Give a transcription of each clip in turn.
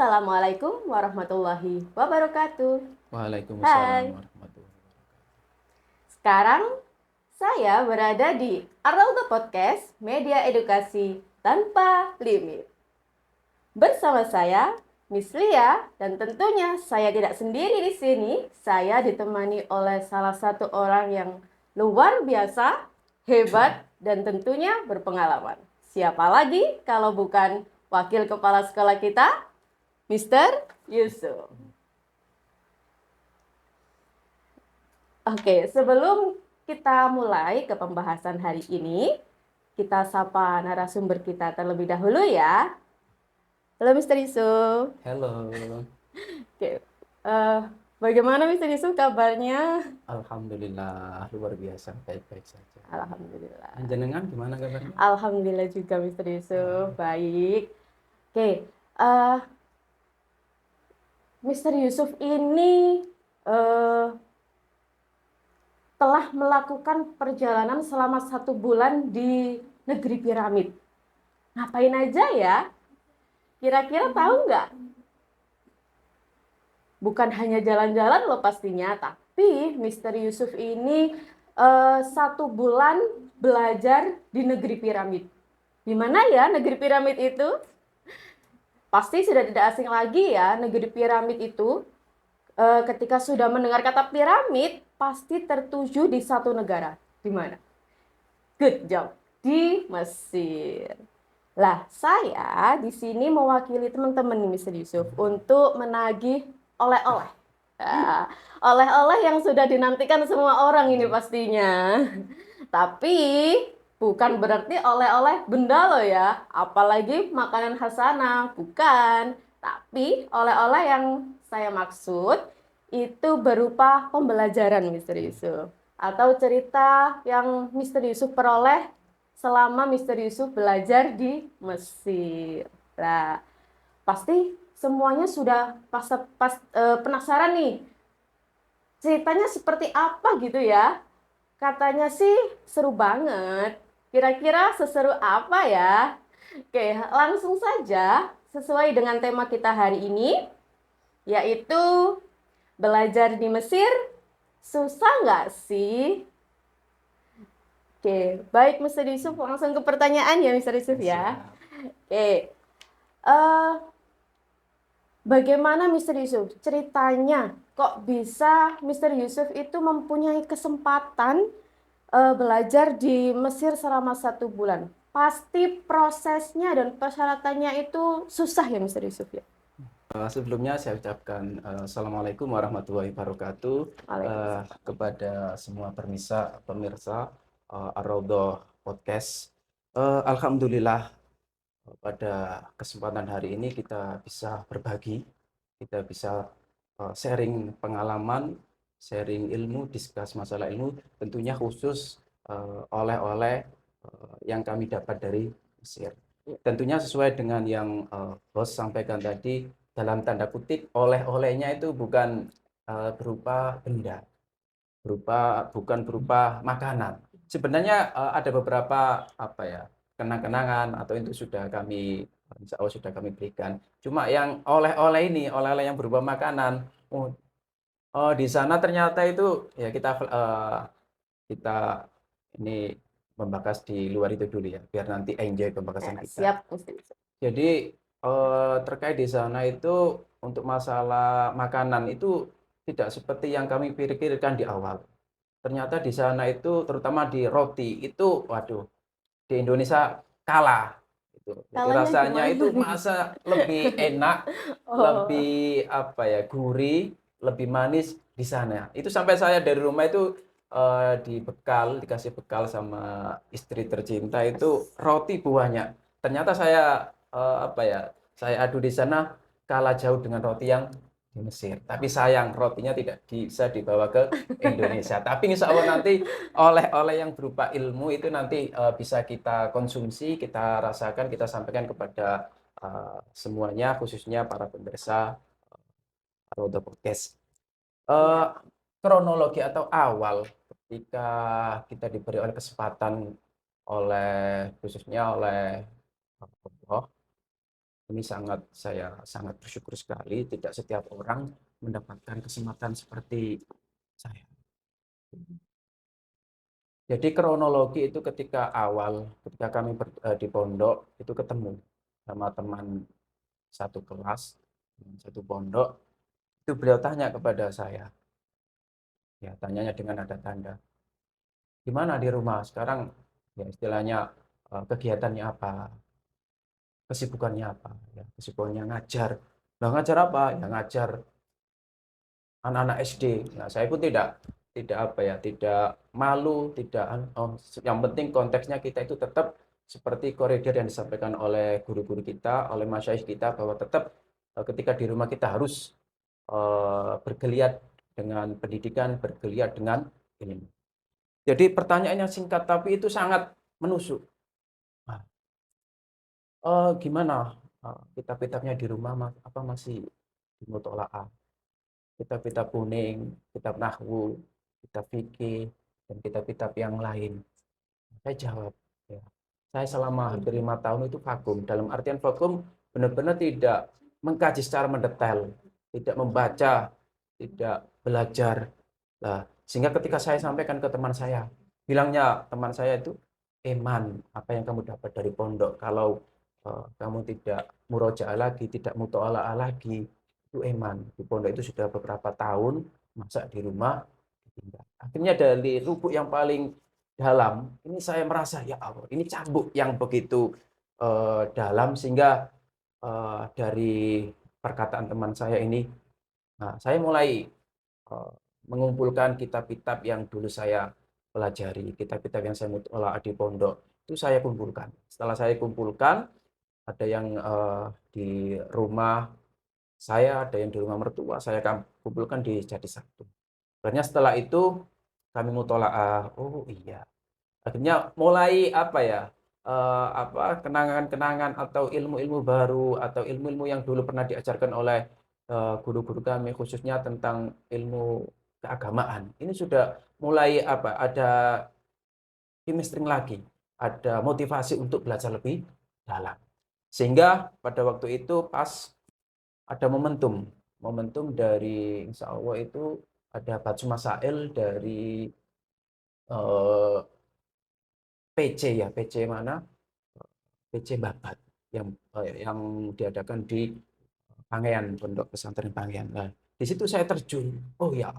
Assalamualaikum warahmatullahi wabarakatuh. Waalaikumsalam Hai, warahmatullahi wabarakatuh. sekarang saya berada di Arauto Podcast, media edukasi tanpa limit. Bersama saya, Miss Lia, dan tentunya saya tidak sendiri di sini. Saya ditemani oleh salah satu orang yang luar biasa, hebat, dan tentunya berpengalaman. Siapa lagi kalau bukan wakil kepala sekolah kita, Mr. Yusuf. Oke, sebelum kita mulai ke pembahasan hari ini, kita sapa narasumber kita terlebih dahulu ya. Halo Mr. Yusuf. Halo, Oke, eh, bagaimana Mr. Yusuf kabarnya? alhamdulillah luar biasa, baik-baik saja. Alhamdulillah. Jenengan gimana kabarnya? Alhamdulillah juga Mr. Yusuf, Oh, baik. Oke, eh, Mr. Yusuf ini eh, telah melakukan perjalanan selama 1 bulan di negeri piramid. Ngapain aja ya? Kira-kira tahu nggak? Bukan hanya jalan-jalan loh pastinya, tapi Mr. Yusuf ini 1 bulan belajar di negeri piramid. Di mana ya negeri piramid itu? Pasti sudah tidak asing lagi ya negeri piramid itu. Ketika sudah mendengar kata piramid, pasti tertuju di satu negara. Di mana? Good job. Di Mesir. Lah, saya di sini mewakili teman-teman nih, Mr. Yusuf, untuk menagih oleh-oleh. Nah, oleh-oleh yang sudah dinantikan semua orang ini pastinya. Tapi bukan berarti oleh-oleh benda loh ya, apalagi makanan khas sana, bukan. Tapi oleh-oleh yang saya maksud itu berupa pembelajaran, Mr. Yusuf, atau cerita yang Mr. Yusuf peroleh selama Mr. Yusuf belajar di Mesir. Nah, pasti semuanya sudah penasaran nih, ceritanya seperti apa gitu ya. Katanya sih seru banget. Kira-kira seseru apa ya? Oke, langsung saja sesuai dengan tema kita hari ini, yaitu belajar di Mesir. Susah nggak sih? Oke, baik Mr. Yusuf, langsung ke pertanyaan ya Mr. Yusuf ya. siap. Oke, eh bagaimana Mr. Yusuf ceritanya kok bisa Mr. Yusuf itu mempunyai kesempatan belajar di Mesir selama 1 bulan? Pasti prosesnya dan persyaratannya itu susah ya Mr. Yusuf ya. Sebelumnya saya ucapkan Assalamualaikum warahmatullahi wabarakatuh Waalaikumsalam. kepada semua pemirsa Ar-Raudhah Podcast. Alhamdulillah pada kesempatan hari ini kita bisa berbagi, kita bisa sharing pengalaman, sharing ilmu, discuss masalah ilmu, tentunya khusus oleh-oleh yang kami dapat dari Mesir. Tentunya sesuai dengan yang bos sampaikan tadi, dalam tanda kutip, oleh-olehnya itu bukan berupa benda, bukan berupa makanan. Sebenarnya ada beberapa kenang-kenangan atau itu sudah kami insya Allah sudah kami berikan. Cuma yang oleh-oleh ini, oleh-oleh yang berupa makanan, di sana ternyata itu ya kita ini membahas di luar itu dulu ya, biar nanti enjoy pembahasan Nah, kita. siap Mr. Yusuf. Jadi terkait di sana itu untuk masalah makanan itu tidak seperti yang kami pikirkan di awal. Ternyata di sana itu terutama di roti itu waduh, di Indonesia kalah gitu. Jadi Kalahnya rasanya gimana itu nih? masa lebih enak, Oh, lebih gurih, lebih manis di sana. Itu sampai saya dari rumah itu dikasih bekal sama istri tercinta itu roti buahnya. Ternyata saya saya adu di sana kalah jauh dengan roti yang di Mesir. Tapi sayang rotinya tidak bisa dibawa ke Indonesia. Tapi insya Allah nanti oleh-oleh yang berupa ilmu itu nanti bisa kita konsumsi, kita rasakan, kita sampaikan kepada semuanya, khususnya para pemirsa Roda Podcast. Eh, ya. Kronologi atau awal ketika kita diberi oleh kesempatan oleh khususnya oleh Allah Ini saya sangat bersyukur sekali, tidak setiap orang mendapatkan kesempatan seperti saya. Jadi kronologi itu ketika kami di pondok itu ketemu sama teman satu kelas, satu pondok, itu beliau tanya kepada saya, ya tanyanya dengan ada tanda, gimana di rumah sekarang, ya istilahnya kegiatannya apa, kesibukannya apa, ya kesibukannya ngajar. Nah, ngajar apa? Ya ngajar anak-anak SD. Nah, saya pun tidak apa ya, tidak malu, tidak yang penting konteksnya kita itu tetap seperti koridor yang disampaikan oleh guru-guru kita, oleh masyayikh kita bahwa tetap ketika di rumah kita harus bergeliat dengan pendidikan, bergeliat dengan ilmu. Jadi pertanyaan yang singkat tapi itu sangat menusuk. Nah, gimana kitab-kitabnya di rumah apa masih di mutolaah? Kitab-kitab kuning, kitab nahwu, kitab fikih, dan kitab-kitab yang lain. Saya jawab, ya, saya selama hampir 5 tahun itu vakum. Dalam artian vakum benar-benar tidak mengkaji secara mendetail, tidak membaca, tidak belajar. Nah, sehingga ketika saya sampaikan ke teman saya, bilangnya teman saya itu, Eman, apa yang kamu dapat dari pondok? Kalau kamu tidak murojaah lagi, tidak mutola'ah lagi, itu Eman. Di pondok itu sudah beberapa tahun, masa di rumah, ditinggal. Akhirnya dari lubuk yang paling dalam, ini saya merasa, ya Allah, ini cambuk yang begitu dalam, sehingga dari perkataan teman saya ini, nah, saya mulai eh, mengumpulkan kitab-kitab yang dulu saya pelajari, kitab-kitab yang saya mutola'ah di pondok, itu saya kumpulkan. Setelah saya kumpulkan, ada yang di rumah saya, ada yang di rumah mertua, saya kumpulkan di jadi satu. Akhirnya setelah itu kami mutola'ah, oh iya. Akhirnya mulai apa ya, kenangan-kenangan atau ilmu-ilmu baru atau ilmu-ilmu yang dulu pernah diajarkan oleh guru-guru kami khususnya tentang ilmu keagamaan. Ini sudah mulai apa, ada chemistry lagi, ada motivasi untuk belajar lebih dalam. Sehingga pada waktu itu pas ada momentum dari insya Allah itu ada batu masail dari eh, PC ya, PC mana? PC Babat yang diadakan di Pangean, Pondok Pesantren Pangean. Nah, di situ saya terjun. Oh ya,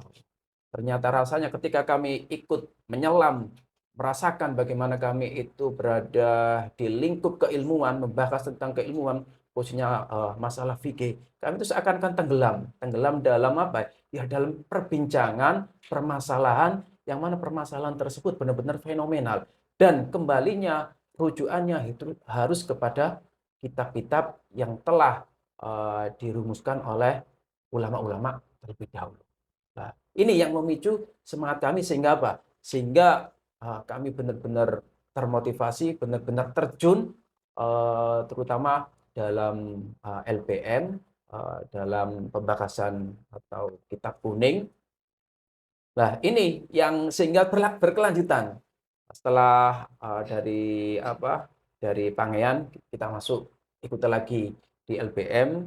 ternyata rasanya ketika kami ikut menyelam, merasakan bagaimana kami itu berada di lingkup keilmuan, membahas tentang keilmuan, khususnya masalah fikih. Kami itu seakan-akan tenggelam dalam apa? Ya dalam perbincangan, permasalahan, yang mana permasalahan tersebut benar-benar fenomenal. Dan kembalinya, rujukannya itu harus kepada kitab-kitab yang telah dirumuskan oleh ulama-ulama terlebih dahulu. Nah, ini yang memicu semangat kami sehingga apa? Sehingga kami benar-benar termotivasi, benar-benar terjun, terutama dalam LPM, dalam pembahasan atau kitab kuning. Nah, ini yang sehingga berkelanjutan. Setelah dari apa? Dari Pangean kita masuk ikut lagi di LBM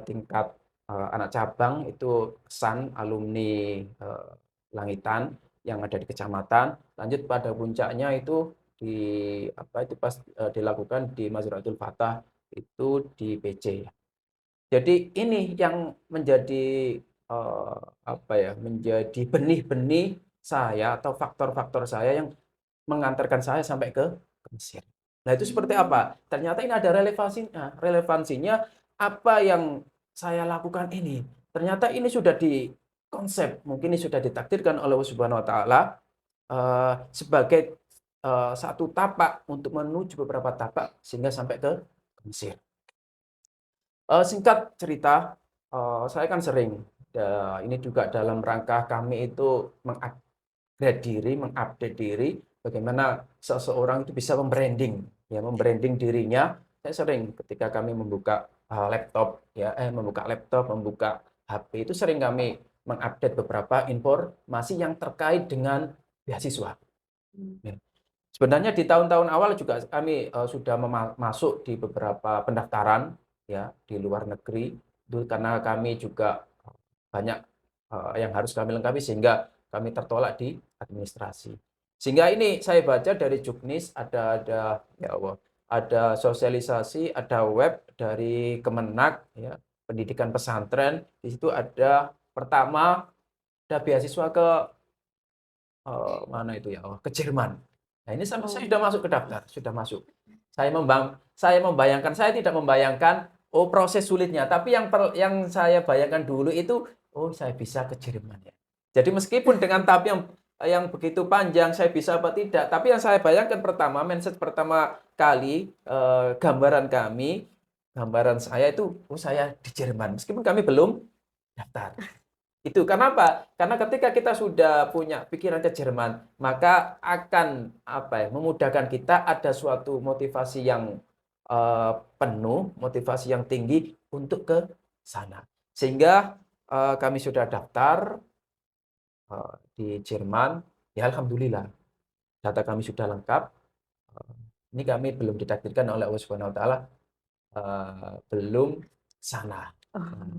tingkat anak cabang itu kesan alumni Langitan yang ada di kecamatan. Lanjut pada puncaknya itu di apa itu pas dilakukan di Mazratul Fatah itu di PC. Jadi ini yang menjadi apa ya, menjadi benih-benih saya atau faktor-faktor saya yang mengantarkan saya sampai ke Mesir. Nah, itu seperti apa? Ternyata ini ada relevansinya apa yang saya lakukan ini. Ternyata ini sudah dikonsep, mungkin ini sudah ditakdirkan oleh Allah Subhanahu wa taala sebagai satu tapak untuk menuju beberapa tapak sehingga sampai ke Mesir. Singkat cerita, saya kan sering, ini juga dalam rangka kami itu mengupdate diri, bagaimana seseorang itu bisa membranding, ya, membranding dirinya. Saya sering ketika kami membuka laptop, membuka HP, itu sering kami mengupdate beberapa informasi yang terkait dengan beasiswa. Ya. Sebenarnya di tahun-tahun awal juga kami sudah masuk di beberapa pendaftaran. ya di luar negeri. Itu karena kami juga banyak yang harus kami lengkapi sehingga kami tertolak di administrasi. Sehingga ini saya baca dari Juknis ada ya Allah, ada sosialisasi, ada web dari Kemenak ya, pendidikan pesantren. Di situ ada pertama ada beasiswa ke mana itu ya Allah, ke Jerman. Nah, ini saya Oh, sudah masuk ke daftar, sudah masuk. Saya membayangkan, saya tidak membayangkan oh proses sulitnya, tapi yang saya bayangkan dulu itu oh saya bisa ke Jerman ya. Jadi meskipun dengan tahap yang begitu panjang saya bisa apa tidak, tapi yang saya bayangkan pertama, mindset pertama kali gambaran saya itu oh saya di Jerman meskipun kami belum daftar. Itu kenapa? Karena ketika kita sudah punya pikiran ke Jerman, maka akan apa ya, memudahkan kita ada suatu motivasi yang penuh, motivasi yang tinggi untuk ke sana. Sehingga kami sudah daftar di Jerman, ya alhamdulillah data kami sudah lengkap. Eh, ini kami belum ditakdirkan oleh Allah Subhanahu wa taala belum sana. oh,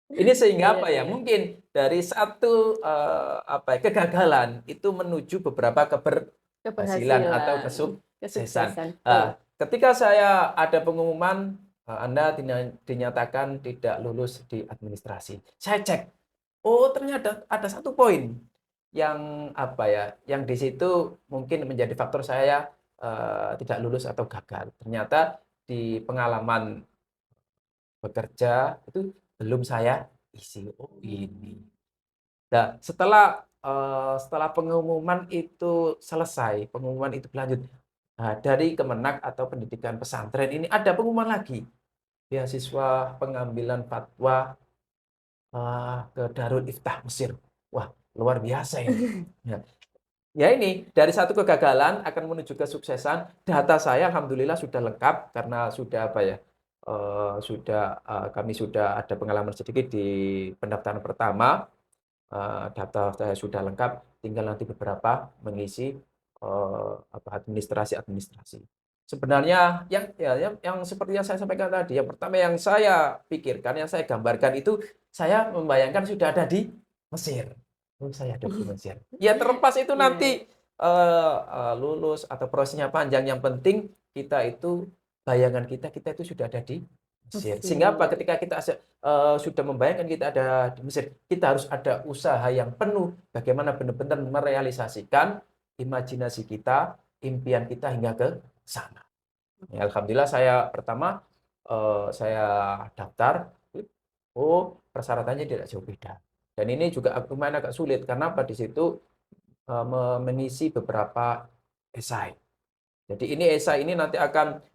Ini sehingga iya apa ya, iya, mungkin dari satu, apa ya, kegagalan itu menuju beberapa keberhasilan atau keberhasilan, kesuksesan. kesuksesan, betul. Ketika saya ada pengumuman, Anda dinyatakan tidak lulus di administrasi. Saya cek, oh ternyata ada satu poin yang apa ya, yang di situ mungkin menjadi faktor saya, tidak lulus atau gagal. Ternyata di pengalaman bekerja itu belum saya isi. Oh ini. Nah, setelah pengumuman itu selesai, pengumuman itu berlanjut. Nah, dari Kemenak atau Pendidikan Pesantren ini ada pengumuman lagi, beasiswa pengambilan fatwa ke Darul Iftah Mesir. Wah, luar biasa ini. Ya, ya ini dari satu kegagalan akan menuju kesuksesan. Data saya alhamdulillah sudah lengkap karena sudah apa ya? Kami sudah ada pengalaman sedikit di pendaftaran pertama. Data saya sudah lengkap, tinggal nanti beberapa mengisi administrasi-administrasi. Sebenarnya yang seperti yang saya sampaikan tadi, yang pertama yang saya pikirkan, yang saya gambarkan itu saya membayangkan sudah ada di Mesir. Oh, saya ada di Mesir. Ya terlepas itu Iya, iya. nanti lulus atau prosesnya panjang, yang penting kita itu bayangan kita itu sudah ada di Mesir. Sehingga apa? Mesir. Ketika kita sudah membayangkan kita ada di Mesir, kita harus ada usaha yang penuh bagaimana benar-benar merealisasikan imajinasi kita, impian kita hingga ke sana. Ya, alhamdulillah saya pertama saya daftar, oh persyaratannya tidak jauh beda. Dan ini juga lumayan agak sulit karena apa di situ mengisi beberapa esai. Jadi ini esai ini nanti akan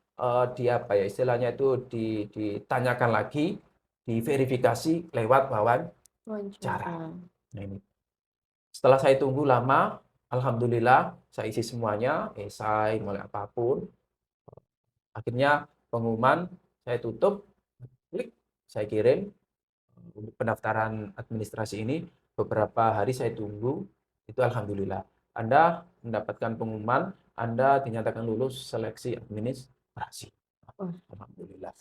di apa ya istilahnya itu ditanyakan lagi, diverifikasi lewat wawancara. Wawancara. Nah ini setelah saya tunggu lama, alhamdulillah saya isi semuanya, esai mulai apapun. Akhirnya pengumuman saya tutup, klik, saya kirim untuk pendaftaran administrasi ini beberapa hari saya tunggu, itu alhamdulillah. Anda mendapatkan pengumuman, Anda dinyatakan lulus seleksi administrasi. Wah. Alhamdulillah.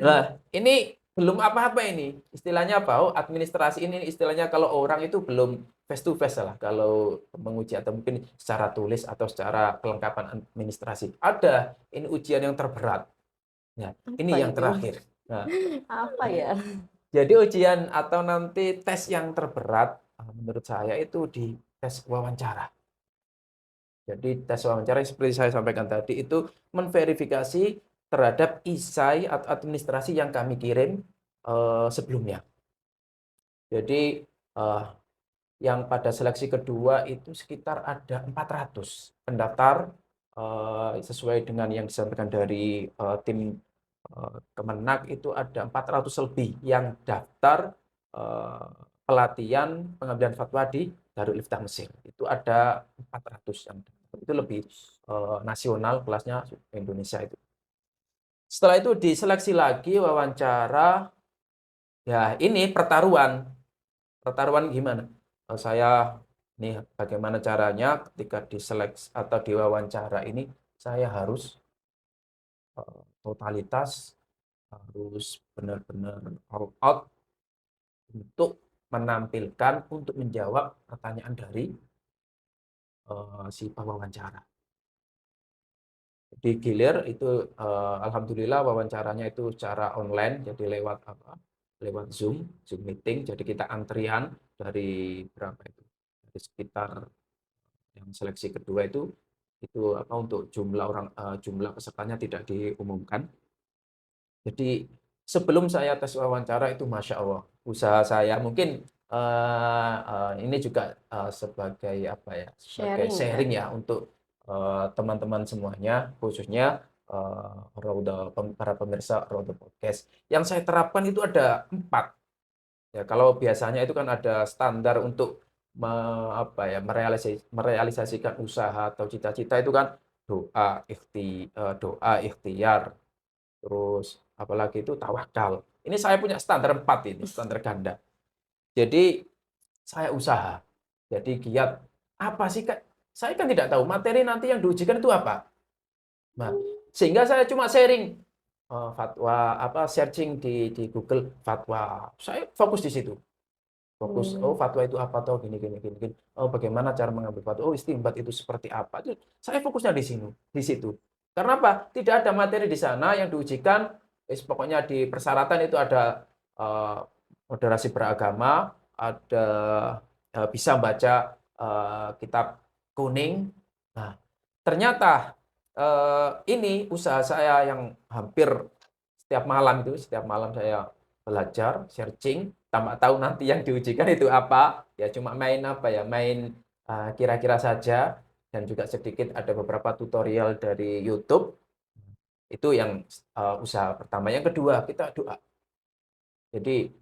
Nah, ini belum apa-apa ini. Istilahnya apa? Oh, administrasi ini istilahnya kalau orang itu belum face to face lah. Kalau menguji atau mungkin secara tulis atau secara kelengkapan administrasi. Ada, ini ujian yang terberat. Ya, Apa ini yang itu? terakhir. Nah, Apa ya? jadi ujian atau nanti tes yang terberat menurut saya itu di tes wawancara. Jadi tes wawancara seperti saya sampaikan tadi itu menverifikasi terhadap isai atau administrasi yang kami kirim sebelumnya. Jadi yang pada seleksi kedua itu sekitar ada 400 pendaftar sesuai dengan yang disampaikan dari tim Kemenak itu ada 400 lebih yang daftar eh, pelatihan pengambilan fatwa di Darul Iftah Mesir. Itu ada 400 yang daftar. Itu lebih nasional kelasnya Indonesia itu. Setelah itu diseleksi lagi wawancara, ya ini pertaruhan. Pertaruhan gimana? Saya nih bagaimana caranya ketika diseleksi atau diwawancara ini saya harus totalitas harus benar-benar all out untuk menampilkan, untuk menjawab pertanyaan dari si pewawancara. Di gilir itu, alhamdulillah wawancaranya itu secara online, jadi lewat apa, lewat Zoom meeting. Jadi kita antrian dari berapa itu, dari sekitar yang seleksi kedua itu apa, untuk jumlah orang, jumlah pesertanya tidak diumumkan. Jadi sebelum saya tes wawancara itu Masya Allah, usaha saya mungkin, ini juga, sebagai apa ya, sebagai Sharing ya. sharing ya untuk, teman-teman semuanya, khususnya, para pemirsa Roda Podcast. Yang saya terapkan itu ada 4. Ya, kalau biasanya itu kan ada standar untuk apa ya, merealisasikan usaha atau cita-cita itu kan doa, ikhtiar, terus apalagi itu tawakal. Ini saya punya standar 4 ini, standar ganda. Jadi saya usaha, jadi giat. Apa sih, Kak? Saya kan tidak tahu materi nanti yang diujikan itu apa. Nah, sehingga saya cuma sharing, fatwa, apa, searching di Google fatwa. Saya fokus di situ. Fokus, oh Hmm. fatwa itu apa toh, gini gini gini gini. Oh bagaimana cara mengambil fatwa? Oh istinbat itu seperti apa? Itu saya fokusnya di sini, di situ. Karena apa? Tidak ada materi di sana yang diujikan. Pokoknya di persyaratan itu ada, eh, moderasi beragama, ada, bisa baca, kitab kuning. Nah, ternyata, ini usaha saya yang hampir setiap malam saya belajar, searching, tanpa tahu nanti yang diujikan itu apa, ya cuma main apa ya, main, kira-kira saja, dan juga sedikit ada beberapa tutorial dari YouTube, itu yang, usaha pertama. Yang kedua, kita doa. Jadi,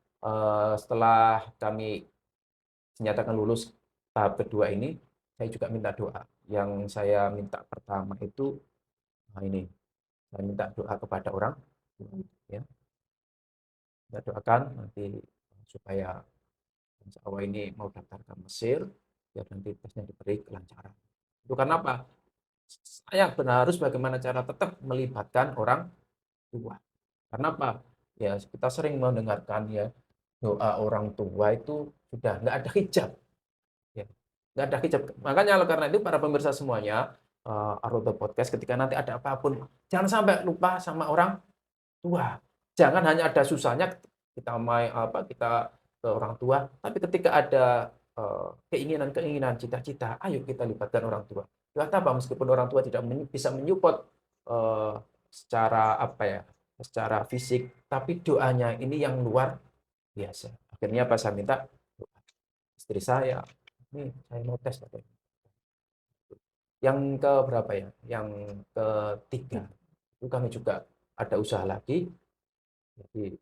setelah kami dinyatakan lulus tahap kedua ini, saya juga minta doa. Yang saya minta pertama itu, ini, saya minta doa kepada orang tua, ya. Kita doakan nanti supaya Insya Allah ini mau daftar ke Mesir, biar nanti tesnya diberi kelancaran. Itu karena apa? Saya harus bagaimana cara tetap melibatkan orang tua. Karena apa? Ya kita sering mendengarkan ya, doa orang tua itu sudah nggak ada hijab. Ya. Nggak ada hijab. Makanya karena itu para pemirsa semuanya, Ar-Raudhah Podcast, ketika nanti ada apapun, jangan sampai lupa sama orang tua. Jangan hanya ada susahnya kita kita ke orang tua, tapi ketika ada, keinginan-keinginan, cita-cita, ayo kita libatkan orang tua. Buat apa? Meskipun orang tua tidak bisa menyupport, secara apa ya, secara fisik, tapi doanya ini yang luar biasa. Akhirnya pas saya minta doa, istri saya, "Nih, saya mau tes," katanya. Yang ke berapa ya? Yang ketiga, itu kami juga ada usaha lagi, jadi,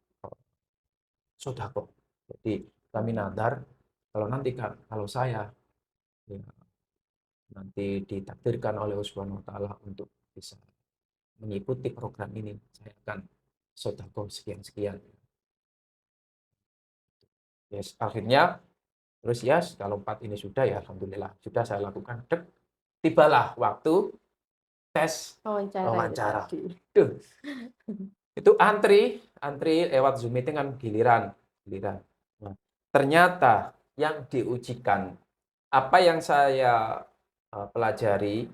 sodako. Jadi kami nadar, kalau nanti kalau saya ya, nanti ditakdirkan oleh Allah Subhanahu wa taala untuk bisa mengikuti program ini, saya akan sodako sekian-sekian. Yes, akhirnya terus ya kalau 4 ini sudah ya alhamdulillah sudah saya lakukan. Tibalah waktu tes Wawancara itu wawancara. tadi. Duh, itu antri antri lewat Zoom meeting kan giliran giliran. Nah, ternyata yang diujikan, apa yang saya, pelajari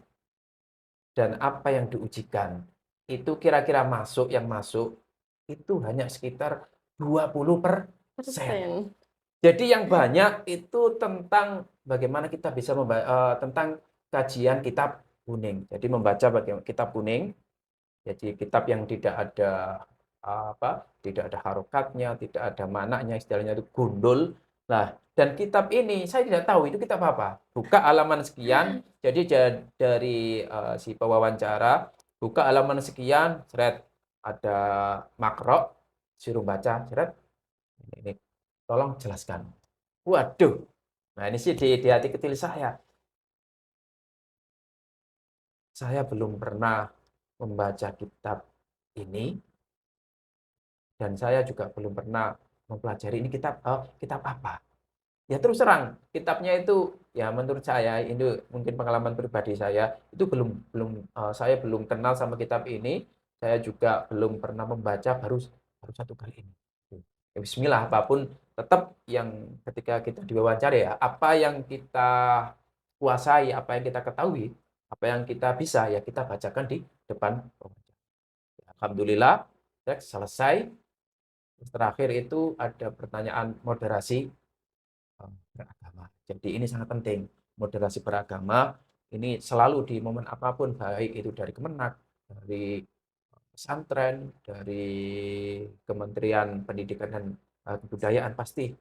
dan apa yang diujikan, itu kira-kira yang masuk, itu hanya sekitar 20%. Persen. Jadi yang banyak itu tentang bagaimana kita bisa tentang kajian kitab kuning. Jadi membaca kitab kuning, jadi kitab yang tidak ada, tidak ada harokatnya, tidak ada maknanya, istilahnya itu gundul. Nah, dan kitab ini saya tidak tahu itu kitab apa. Buka halaman sekian, jadi dari, si pewawancara, buka halaman sekian, seret, ada makro, suruh baca, seret, ini, tolong jelaskan. Waduh, nah ini sih di hati kecil saya belum pernah membaca kitab ini, dan saya juga belum pernah mempelajari ini kitab apa. Ya terus terang, kitabnya itu ya menurut saya ini mungkin pengalaman pribadi saya, itu belum belum, saya belum kenal sama kitab ini, saya juga belum pernah membaca, baru baru satu kali ini. Ya bismillah, apapun tetap yang ketika kita diwawancara ya, apa yang kita kuasai, apa yang kita ketahui, apa yang kita bisa, ya kita bacakan di depan pewawancara. Alhamdulillah, selesai. Terus terakhir itu ada pertanyaan moderasi beragama. Jadi ini sangat penting. Moderasi beragama ini selalu di momen apapun, baik itu dari Kemenak, dari pesantren, dari Kementerian Pendidikan dan Kebudayaan, pasti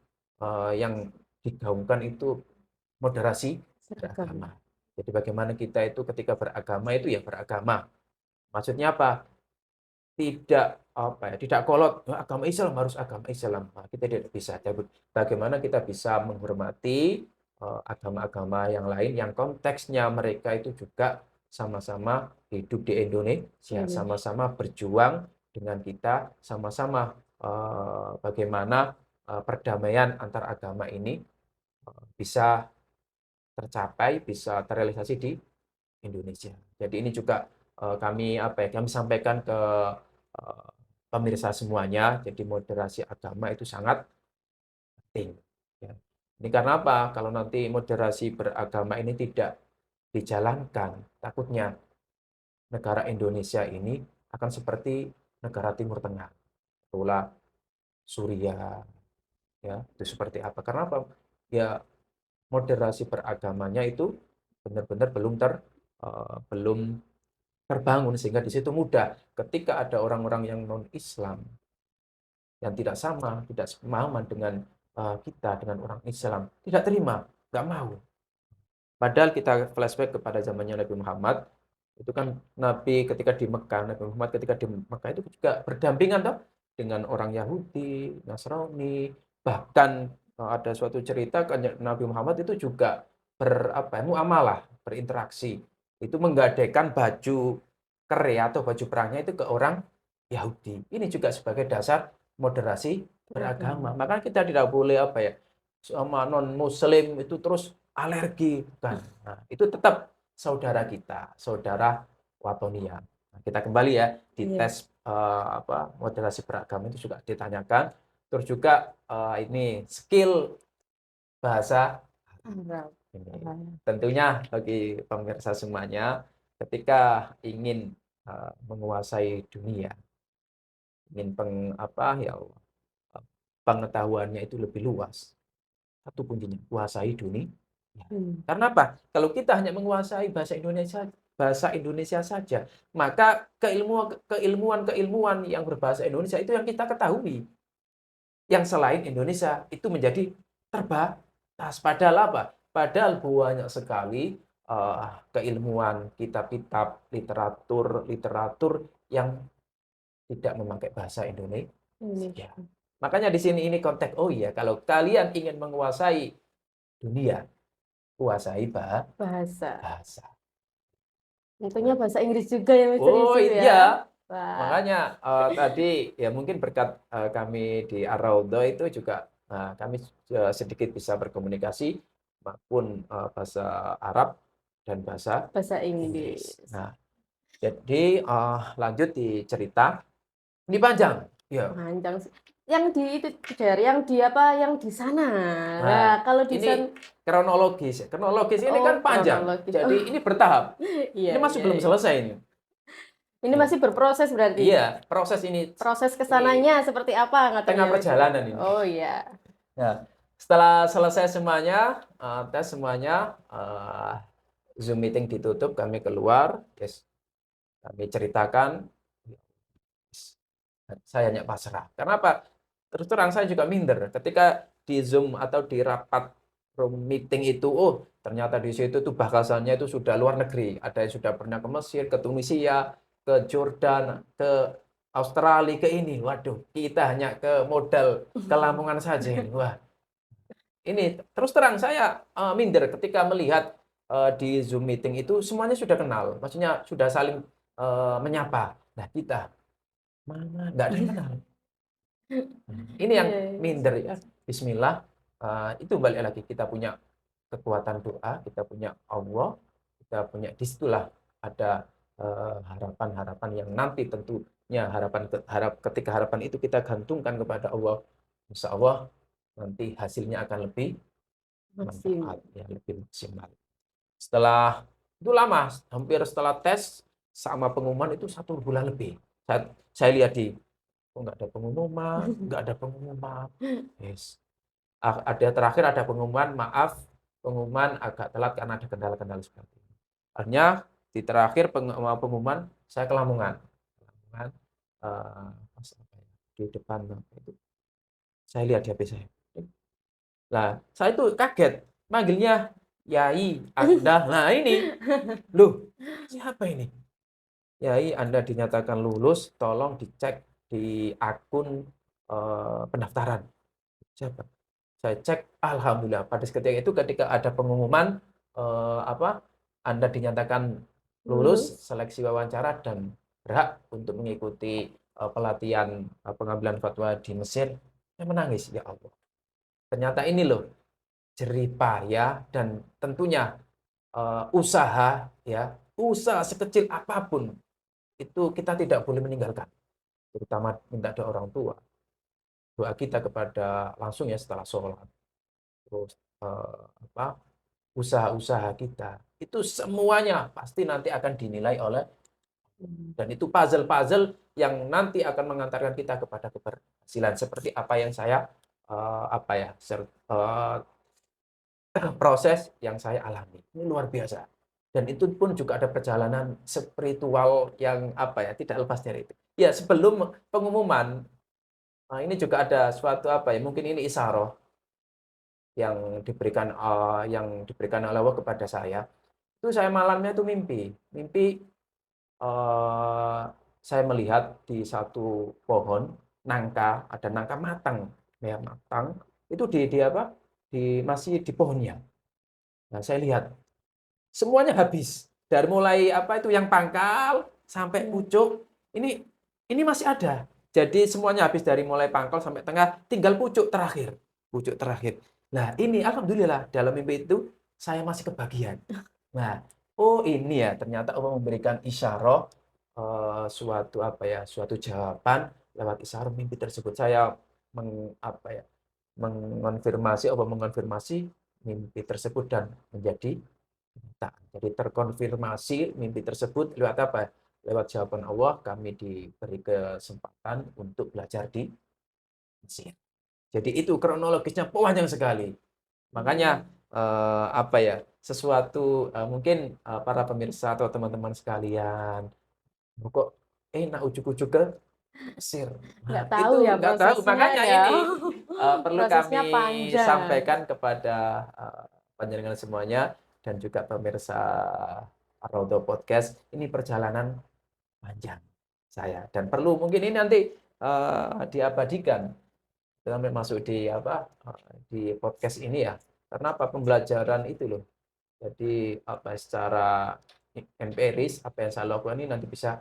yang digaungkan itu moderasi Seragam. beragama. Jadi bagaimana kita itu ketika beragama itu ya beragama. Maksudnya apa? Tidak kolot, agama Islam harus agama Islam. Nah, kita tidak bisa. Jadi bagaimana kita bisa menghormati agama-agama yang lain yang konteksnya mereka itu juga sama-sama hidup di Indonesia, Indonesia. sama-sama berjuang dengan kita, sama-sama bagaimana perdamaian antar agama ini bisa tercapai, bisa terrealisasi di Indonesia. Jadi ini juga kami sampaikan ke pemirsa semuanya. Jadi moderasi agama itu sangat penting. Ya. Ini karena apa? Kalau nanti moderasi beragama ini tidak dijalankan, takutnya negara Indonesia ini akan seperti negara Timur Tengah, itulah Suriah, ya itu seperti apa? Karena apa? Ya moderasi beragamanya itu benar-benar belum terbangun, sehingga di situ mudah ketika ada orang-orang yang non-Islam yang tidak sama, tidak sepemahaman dengan kita, dengan orang Islam, tidak terima, nggak mau. Padahal kita flashback kepada zamannya Nabi Muhammad, itu kan Nabi ketika di Mekah, Nabi Muhammad ketika di Mekah itu juga berdampingan toh dengan orang Yahudi, Nasrani, bahkan ada suatu cerita kan Nabi Muhammad itu juga muamalah, berinteraksi. Itu menggadaikan baju kere atau baju perangnya itu ke orang Yahudi. Ini juga sebagai dasar moderasi beragama. Seragam. Maka kita tidak boleh sama non muslim itu terus alergi, bukan. Nah, itu tetap saudara kita, saudara Watonia. Nah, kita kembali ya di Iya. tes moderasi beragama itu juga ditanyakan. Terus juga ini skill bahasa Arab. ini. Ah. Tentunya bagi pemirsa semuanya, ketika ingin menguasai dunia, ingin pengetahuannya itu lebih luas. Satu kuncinya, kuasai dunia. Hmm. Karena apa? Kalau kita hanya menguasai bahasa Indonesia saja, maka keilmuan-keilmuan yang berbahasa Indonesia itu yang kita ketahui. Yang selain Indonesia itu menjadi terbatas. Padahal apa? Padahal banyak sekali keilmuan, kitab-kitab, literatur yang tidak memakai bahasa Indonesia. Indonesia. Makanya di sini ini konteks, oh iya, kalau kalian ingin menguasai dunia, kuasai Bahasa. bahasa. Tentunya bahasa Inggris juga ya, Mister Oh Yusuf ya. iya, Wah. makanya tadi ya mungkin berkat kami di Ar-Raudhah itu juga kami sedikit bisa berkomunikasi maupun bahasa Arab dan bahasa Bahasa Inggris. Inggris. Nah, jadi lanjut di cerita. Ini panjang. Ya. Panjang sih. Yang di itu dari yang di apa yang di sana. Nah, Nah, kalau di sana, ini kronologis. Kronologis ini oh kan panjang. kronologis. Oh, Jadi ini bertahap. iya Ini masih iya belum iya. selesai ini. Ini masih berproses berarti. Iya, proses ini Proses ini kesananya seperti apa tengah katanya Mister Yusuf? perjalanan ini. Oh iya. Ya, setelah selesai semuanya, tes semuanya, Zoom meeting ditutup, kami keluar, yes, kami ceritakan, yes, saya hanya pasrah. Karena apa? Terus terang saya juga minder. Ketika di Zoom atau di rapat room meeting itu, oh ternyata di situ tuh bahasannya itu sudah luar negeri. Ada yang sudah pernah ke Mesir, ke Tunisia, ke Jordan, ke Australia, ke ini. Waduh, kita hanya ke modal ke Lamongan saja ini. Wah, ini terus terang saya minder ketika melihat di Zoom meeting itu semuanya sudah kenal, maksudnya sudah saling menyapa. Nah kita mana nggak ada yang kenal. Ini yang Iya, iya. minder ya. Bismillah, itu balik lagi kita punya kekuatan doa, kita punya Allah, kita punya disitulah ada harapan-harapan yang nanti tentu Ya, ketika harapan itu kita gantungkan kepada Allah, insya Allah nanti hasilnya akan lebih maksimal. manfaat, ya lebih maksimal. Setelah itu lama, hampir setelah tes sama pengumuman itu 1 bulan lebih. Saya lihat kok nggak ada pengumuman. Yes. Ada terakhir ada pengumuman, maaf, pengumuman agak telat karena ada kendala-kendala seperti ini. Akhirnya di terakhir pengumuman saya ke Lamongan. Lamongan, pas apa ya, di depan apa itu, saya lihat di HP saya. Nah, saya itu kaget, manggilnya Yai, Anda. Nah ini, loh, siapa ini? Yai, Anda dinyatakan lulus, tolong dicek di akun pendaftaran. Siapa? Saya cek, alhamdulillah. Pada ketika itu, ketika ada pengumuman apa, Anda dinyatakan lulus Lulus. seleksi wawancara dan berhak untuk mengikuti pelatihan pengambilan fatwa di Mesir, saya menangis. Ya Allah, ternyata ini loh jerih payah dan tentunya usaha, ya, usaha sekecil apapun itu kita tidak boleh meninggalkan, terutama minta doa orang tua, doa kita kepada langsung ya setelah sholat, terus apa, usaha-usaha kita itu semuanya pasti nanti akan dinilai oleh, dan itu puzzle-puzzle yang nanti akan mengantarkan kita kepada keberhasilan seperti apa yang saya apa ya proses yang saya alami. Ini luar biasa. Dan itu pun juga ada perjalanan spiritual yang apa ya, tidak lepas dari itu. Ya, sebelum pengumuman, ini juga ada suatu apa ya, mungkin ini isyarah yang diberikan oleh Allah kepada saya. Itu saya malamnya itu mimpi. Mimpi eh, saya melihat di satu pohon nangka, ada nangka matang, ya matang. Itu di apa? Masih di pohonnya. Nah, saya lihat semuanya habis. Dari mulai apa itu yang pangkal sampai Iya. pucuk, ini ini masih ada. Jadi semuanya habis dari mulai pangkal sampai tengah, tinggal pucuk terakhir. Pucuk terakhir. Nah, ini alhamdulillah dalam mimpi itu saya masih kebagian. Nah, oh ini ya ternyata Allah memberikan isyarah suatu apa ya, suatu jawaban lewat isyarah mimpi tersebut. Saya apa ya, mengonfirmasi, Allah mengonfirmasi mimpi tersebut dan menjadi kenyataan. Jadi terkonfirmasi mimpi tersebut lewat apa? Lewat jawaban Allah, kami diberi kesempatan untuk belajar di Mesir. Jadi itu kronologisnya panjang sekali. Makanya apa ya? Sesuatu mungkin para pemirsa atau teman-teman sekalian, kok nak ujuk-ujuk ke Mesir. Nggak Nah, tahu itu ya nggak tahu. prosesnya Makanya ya. ini perlu Prosesnya kami panjang. sampaikan kepada panjenengan semuanya dan juga pemirsa Rodo Podcast. Ini perjalanan panjang saya dan perlu mungkin ini nanti diabadikan sampai masuk di apa di podcast ini ya. Karena apa, pembelajaran itu loh. Jadi apa secara empiris apa yang saya lakukan ini nanti bisa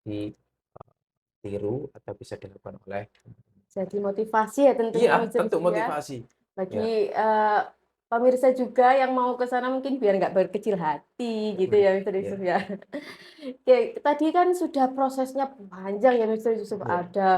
ditiru atau bisa dilakukan oleh, Jadi motivasi ya tentunya iya, Mr. tentu Yusuf ya. motivasi. Ya, Bagi pemirsa juga yang mau ke sana mungkin biar nggak berkecil hati gitu ya Mr. ya, Yusuf ya. Oke, tadi kan sudah prosesnya panjang ya Mr. Yusuf. ya. Ada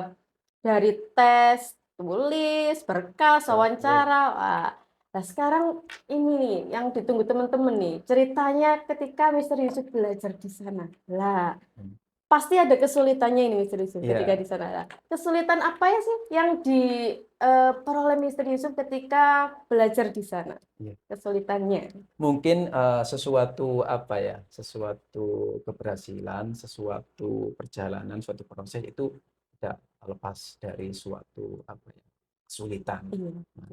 dari tes, tulis, berkas, Ya. wawancara. Wah. Nah sekarang ini nih yang ditunggu teman-teman nih. Ceritanya ketika Mr. Yusuf belajar di sana. Lah, Hmm. pasti ada kesulitannya ini Mr. Yusuf ketika Iya, di sana. Nah, kesulitan apa ya sih yang diperoleh Mr. Yusuf ketika belajar di sana? iya. Kesulitannya. Mungkin sesuatu apa ya, sesuatu keberhasilan, sesuatu perjalanan, suatu proses itu tidak lepas dari suatu apa ya, kesulitan. Iya. Nah,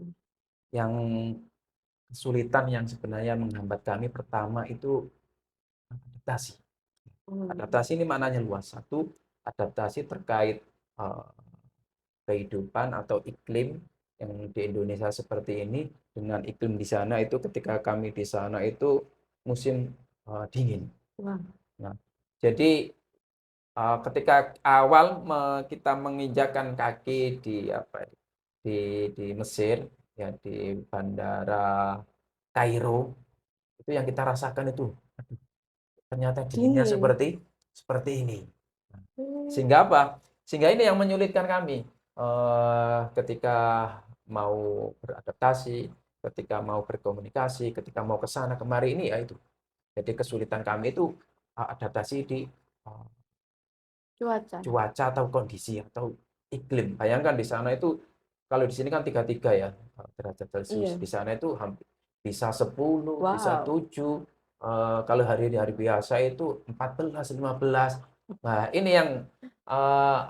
yang kesulitan yang sebenarnya menghambat kami pertama itu adaptasi. Hmm. Adaptasi ini maknanya luas. Satu, adaptasi terkait eh, kehidupan atau iklim yang di Indonesia seperti ini dengan iklim di sana itu ketika kami di sana itu musim dingin. Wah. Nah, jadi ketika awal kita menginjakkan kaki di apa di Mesir ya di bandara Kairo itu yang kita rasakan itu, aduh, ternyata dinginnya Dingin. seperti seperti ini. Sehingga apa? Sehingga ini yang menyulitkan kami ketika mau beradaptasi, ketika mau berkomunikasi, ketika mau ke sana kemari ini ya itu. Jadi kesulitan kami itu adaptasi di Cuaca. cuaca atau kondisi atau iklim. Bayangkan di sana itu kalau di sini kan 33 ya derajat Celcius. Iya. Di sana itu hampir bisa 10, bisa Wow. 7. Kalau hari-hari biasa itu 14, 15. Nah, ini yang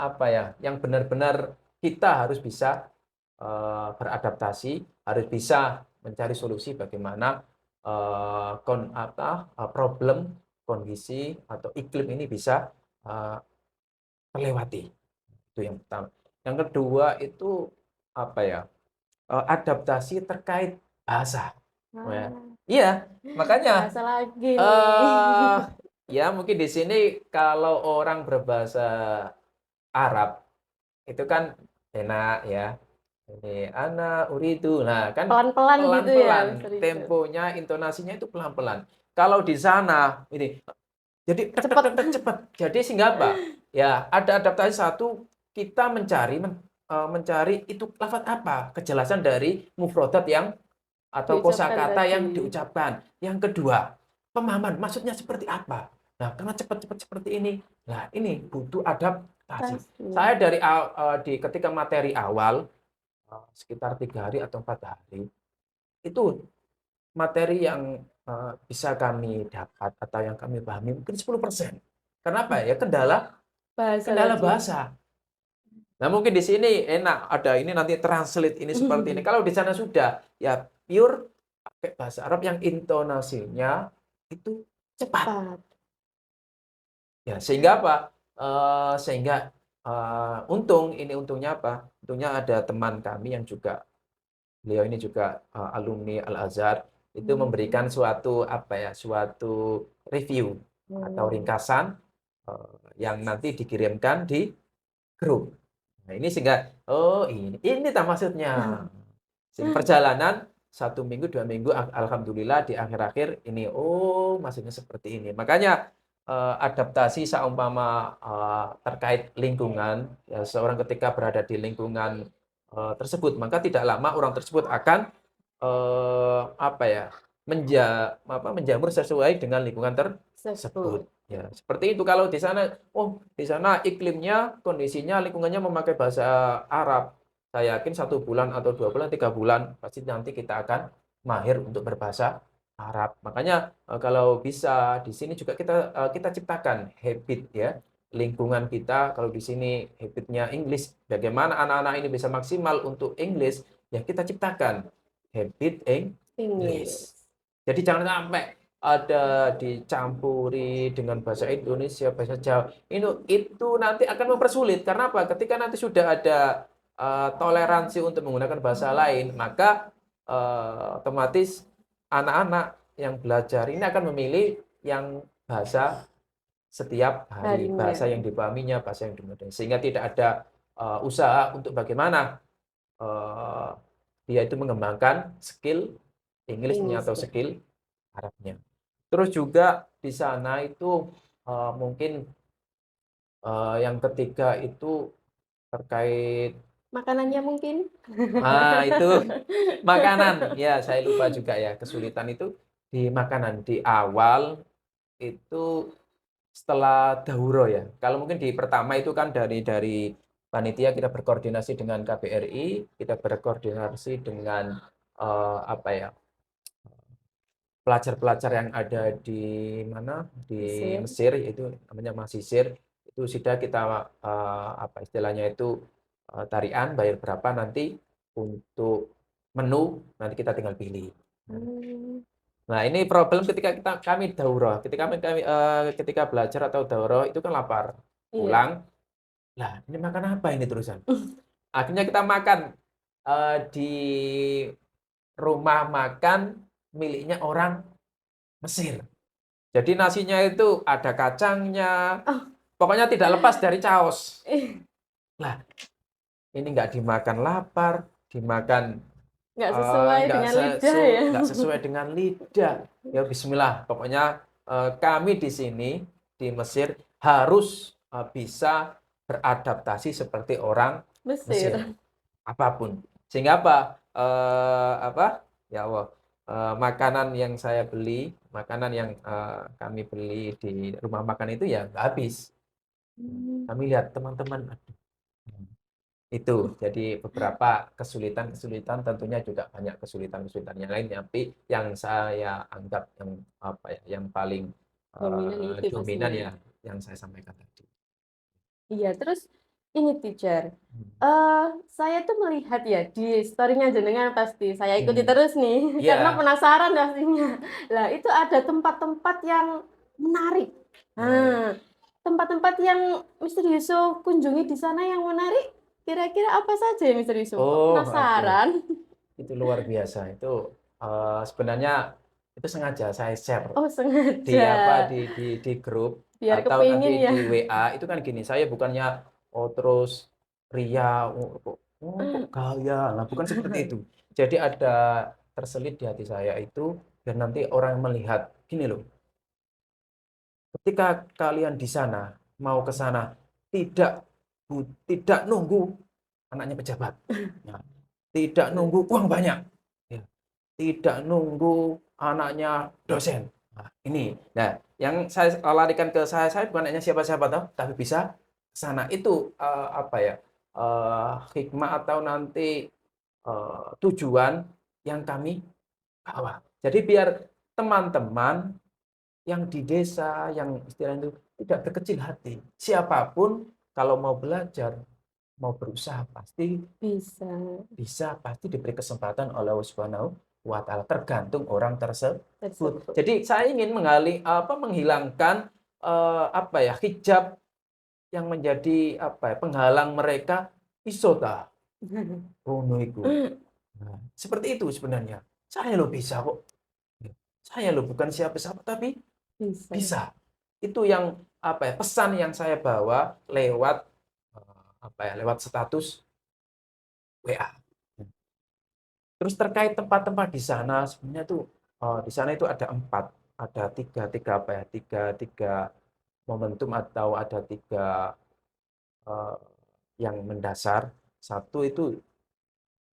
apa ya? Yang benar-benar kita harus bisa beradaptasi, harus bisa mencari solusi bagaimana problem, kondisi atau iklim ini bisa eh, terlewati. Itu yang pertama. Yang kedua itu apa ya? Adaptasi terkait bahasa. Ya. Ah, Iya, makanya bahasa lagi eh nih. ya mungkin di sini kalau orang berbahasa Arab itu kan enak ya. Ini ana uridu. Nah, kan Pelan-pelan gitu ya, pelan-pelan, Mas Rico. temponya, intonasinya itu pelan-pelan. Kalau di sana ini jadi tek tek Cepet. tek tek cepet. Jadi sehingga apa? Ya, ada adaptasi satu, kita mencari itu lafaz apa? Kejelasan dari mufradat yang atau Diucapkan kosakata tadi. yang diucapkan. Yang kedua, pemahaman maksudnya seperti apa. Nah, karena cepat-cepat seperti ini, nah ini butuh adaptasi. Pasti. Saya ketika materi awal sekitar 3 hari atau 4 hari itu materi yang bisa kami dapat atau yang kami pahami mungkin 10%. Kenapa ya? Kendala Bahasa kendala tadi. bahasa. Nah, mungkin di sini enak ada ini nanti translate ini seperti ini. Kalau di sana sudah ya pure pakai bahasa Arab yang intonasinya itu cepat. Cepat. Ya, sehingga apa? Sehingga untungnya apa? Untungnya ada teman kami yang juga beliau ini juga alumni Al-Azhar itu memberikan Hmm. suatu apa ya? Suatu review atau Oh. ringkasan yang nanti dikirimkan di grup. Nah, ini sehingga oh ini tak maksudnya. Sehingga perjalanan 1 minggu, 2 minggu, alhamdulillah di akhir-akhir ini, oh maksudnya seperti ini. Makanya adaptasi seumpama terkait lingkungan, ya, seorang ketika berada di lingkungan tersebut, maka tidak lama orang tersebut akan apa ya, menjamur sesuai dengan lingkungan tersebut. Sebut. Ya, seperti itu kalau di sana, oh di sana iklimnya, kondisinya, lingkungannya memakai bahasa Arab. Saya yakin 1 bulan atau 2 bulan, 3 bulan pasti nanti kita akan mahir untuk berbahasa Arab. Makanya kalau bisa di sini juga kita ciptakan habit ya, lingkungan kita kalau di sini habitnya English, bagaimana anak-anak ini bisa maksimal untuk English, ya kita ciptakan habit English. Inggris. Jadi jangan sampai ada dicampuri dengan bahasa Indonesia, bahasa Jawa. Itu nanti akan mempersulit. Karena apa? Ketika nanti sudah ada toleransi untuk menggunakan bahasa lain, maka otomatis anak-anak yang belajar ini akan memilih yang bahasa setiap hari, Harinya. bahasa yang dipahaminya, bahasa yang dimudahi. Sehingga tidak ada usaha untuk bagaimana eh, dia itu mengembangkan skill Inggrisnya atau Inggris. skill Arabnya. Terus juga di sana itu mungkin yang ketiga itu terkait Makanannya mungkin. itu makanan. Ya, saya lupa juga ya, kesulitan itu di makanan. Di awal itu setelah dauro ya. Kalau mungkin di pertama itu kan dari panitia kita berkoordinasi dengan KBRI, kita berkoordinasi dengan apa ya? Pelajar-pelajar yang ada di mana, di Mesir. Mesir, itu namanya Masisir, itu sudah kita, apa istilahnya itu, tarian, bayar berapa nanti untuk menu, nanti kita tinggal pilih. Hmm. Nah, ini problem ketika kami daurah, ketika belajar atau daurah itu kan lapar, Iya. pulang, "Lah ini makan apa ini terusan?" Akhirnya kita makan, di rumah makan miliknya orang Mesir. Jadi nasinya itu ada kacangnya, Oh. pokoknya tidak lepas dari chaos. Ih, Lah, ini nggak dimakan lapar, dimakan nggak sesuai dengan lidah ya. nggak sesuai dengan lidah. Ya bismillah, pokoknya kami di sini di Mesir harus bisa beradaptasi seperti orang Mesir, Mesir. apapun. Sehingga apa? Apa? Ya Allah, makanan yang saya beli, makanan yang, kami beli di rumah makan itu ya nggak habis. Mmm. Kami lihat teman-teman, aduh, itu. Jadi beberapa kesulitan-kesulitan, tentunya juga banyak kesulitan-kesulitan yang lain, tapi yang saya anggap yang, apa ya, yang paling, Dominan itu dominan pastinya. ya yang saya sampaikan tadi. Iya, terus ini teacher, Hmm. saya tuh melihat ya di story-nya jenengan pasti, saya ikuti Mhm. terus nih Iya, karena penasaran pastinya. Lah itu ada tempat-tempat yang menarik. baik. Nah, tempat-tempat yang Mister Yusuf kunjungi di sana yang menarik, kira-kira apa saja ya Mister Yusuf? Kok Oh, aduh, penasaran? itu luar biasa. Itu, sebenarnya itu sengaja saya share Oh di apa, sengaja, di grup biar atau nanti kepingin ya? di WA. Itu kan gini, saya bukannya, oh terus ria, kok gaya, nah bukan seperti itu. Jadi ada terselip di hati saya itu, dan nanti orang melihat, gini loh, ketika kalian di sana, mau ke sana, tidak tidak nunggu anaknya pejabat, ya, tidak nunggu uang banyak, ya, tidak nunggu anaknya dosen. Nah, ini. Nah, yang saya larikan ke saya bukan hanya siapa-siapa tahu, tapi bisa ke sana. Itu, apa ya, hikmah atau nanti, tujuan yang kami bawa. Jadi biar teman-teman yang di desa, yang istilahnya itu tidak berkecil hati. Siapapun kalau mau belajar, mau berusaha, pasti Bisa bisa, pasti diberi kesempatan oleh Allah Subhanahu wa Ta'ala, tergantung orang tersebut. tersebut. Jadi saya ingin menghilangkan, apa ya, hijab yang menjadi apa ya, penghalang mereka iso ta, ngono iku. Nah, seperti itu sebenarnya. Saya loh bisa kok. Saya loh bukan siapa-siapa, tapi Bisa. bisa. Itu yang apa ya, pesan yang saya bawa lewat, apa ya, lewat status WA. Terus terkait tempat-tempat di sana, sebenarnya tuh, di sana itu ada 4, ada 3 3 apa ya, 3 3 momentum atau ada 3, eee, yang mendasar. Satu itu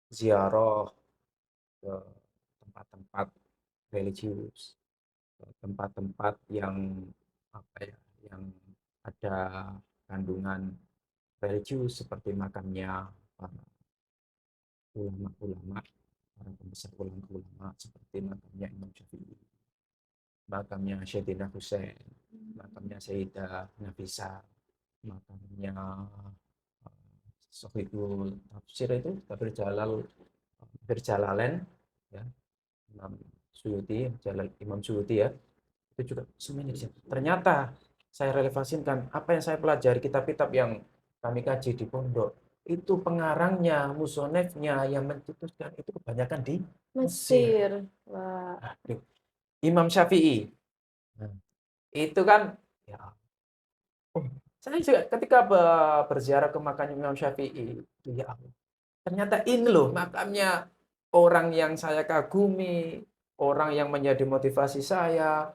ziarah ke tempat-tempat religius, ke tempat-tempat yang apa ya, yang ada kandungan religius seperti makamnya para ulama-ulama, para pembesar ulama-ulama seperti makamnya Imam Syafi'i, makamnya Sayyidina Husain, makamnya Sayyidah Nafisah, makamnya, Shahibul Tafsir itu Tafsir Jalalain, ya, Imam Imam Suyuti ya, itu juga semuanya di situ. Ternyata saya relevasikan apa yang saya pelajari, kitab-kitab yang kami kaji di pondok, itu pengarangnya, musonefnya, yang mencetuskan itu kebanyakan di Mesir. Mesir. Wah. Aduh, Imam Syafi'i. Nah, itu kan, ya, oh, saya juga ketika berziarah ke makam Imam Syafi'i, itu ya Allah, ternyata ini loh makamnya orang yang saya kagumi, orang yang menjadi motivasi saya,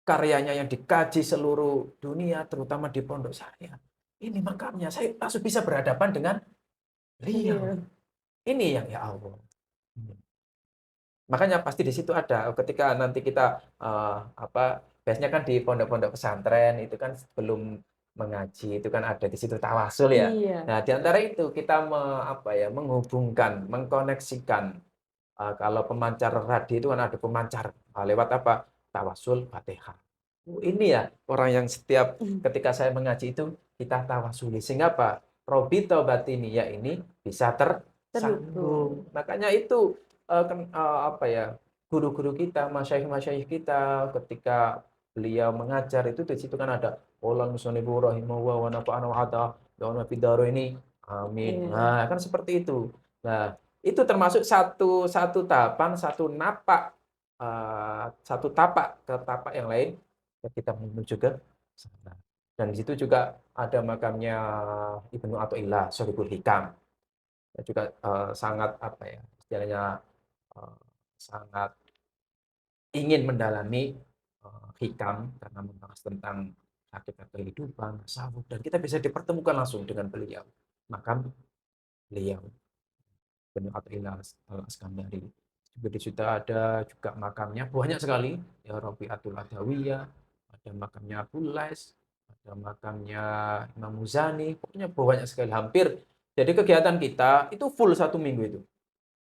karyanya yang dikaji seluruh dunia, terutama di pondok saya. Ini makamnya, saya langsung bisa berhadapan dengan beliau. Iya. Ini yang ya Allah. Makanya pasti di situ ada, ketika nanti kita, apa, biasanya kan di pondok-pondok pesantren itu kan sebelum mengaji itu kan ada di situ tawasul ya. Iya. Nah, di antara itu kita apa ya, menghubungkan, mengkoneksikan, kalau pemancar radio itu kan ada pemancar, lewat apa, tawasul Fatihah. Oh, ini ya orang yang setiap ketika saya mengaji itu kita tawasuli, sehingga apa, robito batiniyah ini bisa Terhubung. tersambung. Makanya itu, apa ya, guru-guru kita, masyayikh-masyayikh kita ketika beliau mengajar itu di situ kan ada qala musannifu rahimahullah wa nafa'ana wa ata bima fid dharaini amin. Iya. Nah, kan seperti itu. Nah, itu termasuk satu satu tahapan, satu tapak ke tapak yang lain, ya kita menuju ke sana. Dan di situ juga ada makamnya Ibnu Athaillah Shahibul Hikam, yang juga, sangat apa ya, istilahnya, eee, sangat ingin mendalami, hikam karena membahas tentang hakikat kehidupan, tasawuf, dan kita bisa dipertemukan langsung dengan beliau. Makam beliau, Benu Athaillah Al-Iskandari. Juga di situ ada juga makamnya banyak sekali, ya Rabi'atul Adawiyah, ada makamnya Abu Lais, ada makamnya Imam Muzani, pokoknya banyak sekali, hampir. Jadi kegiatan kita itu full 1 minggu itu.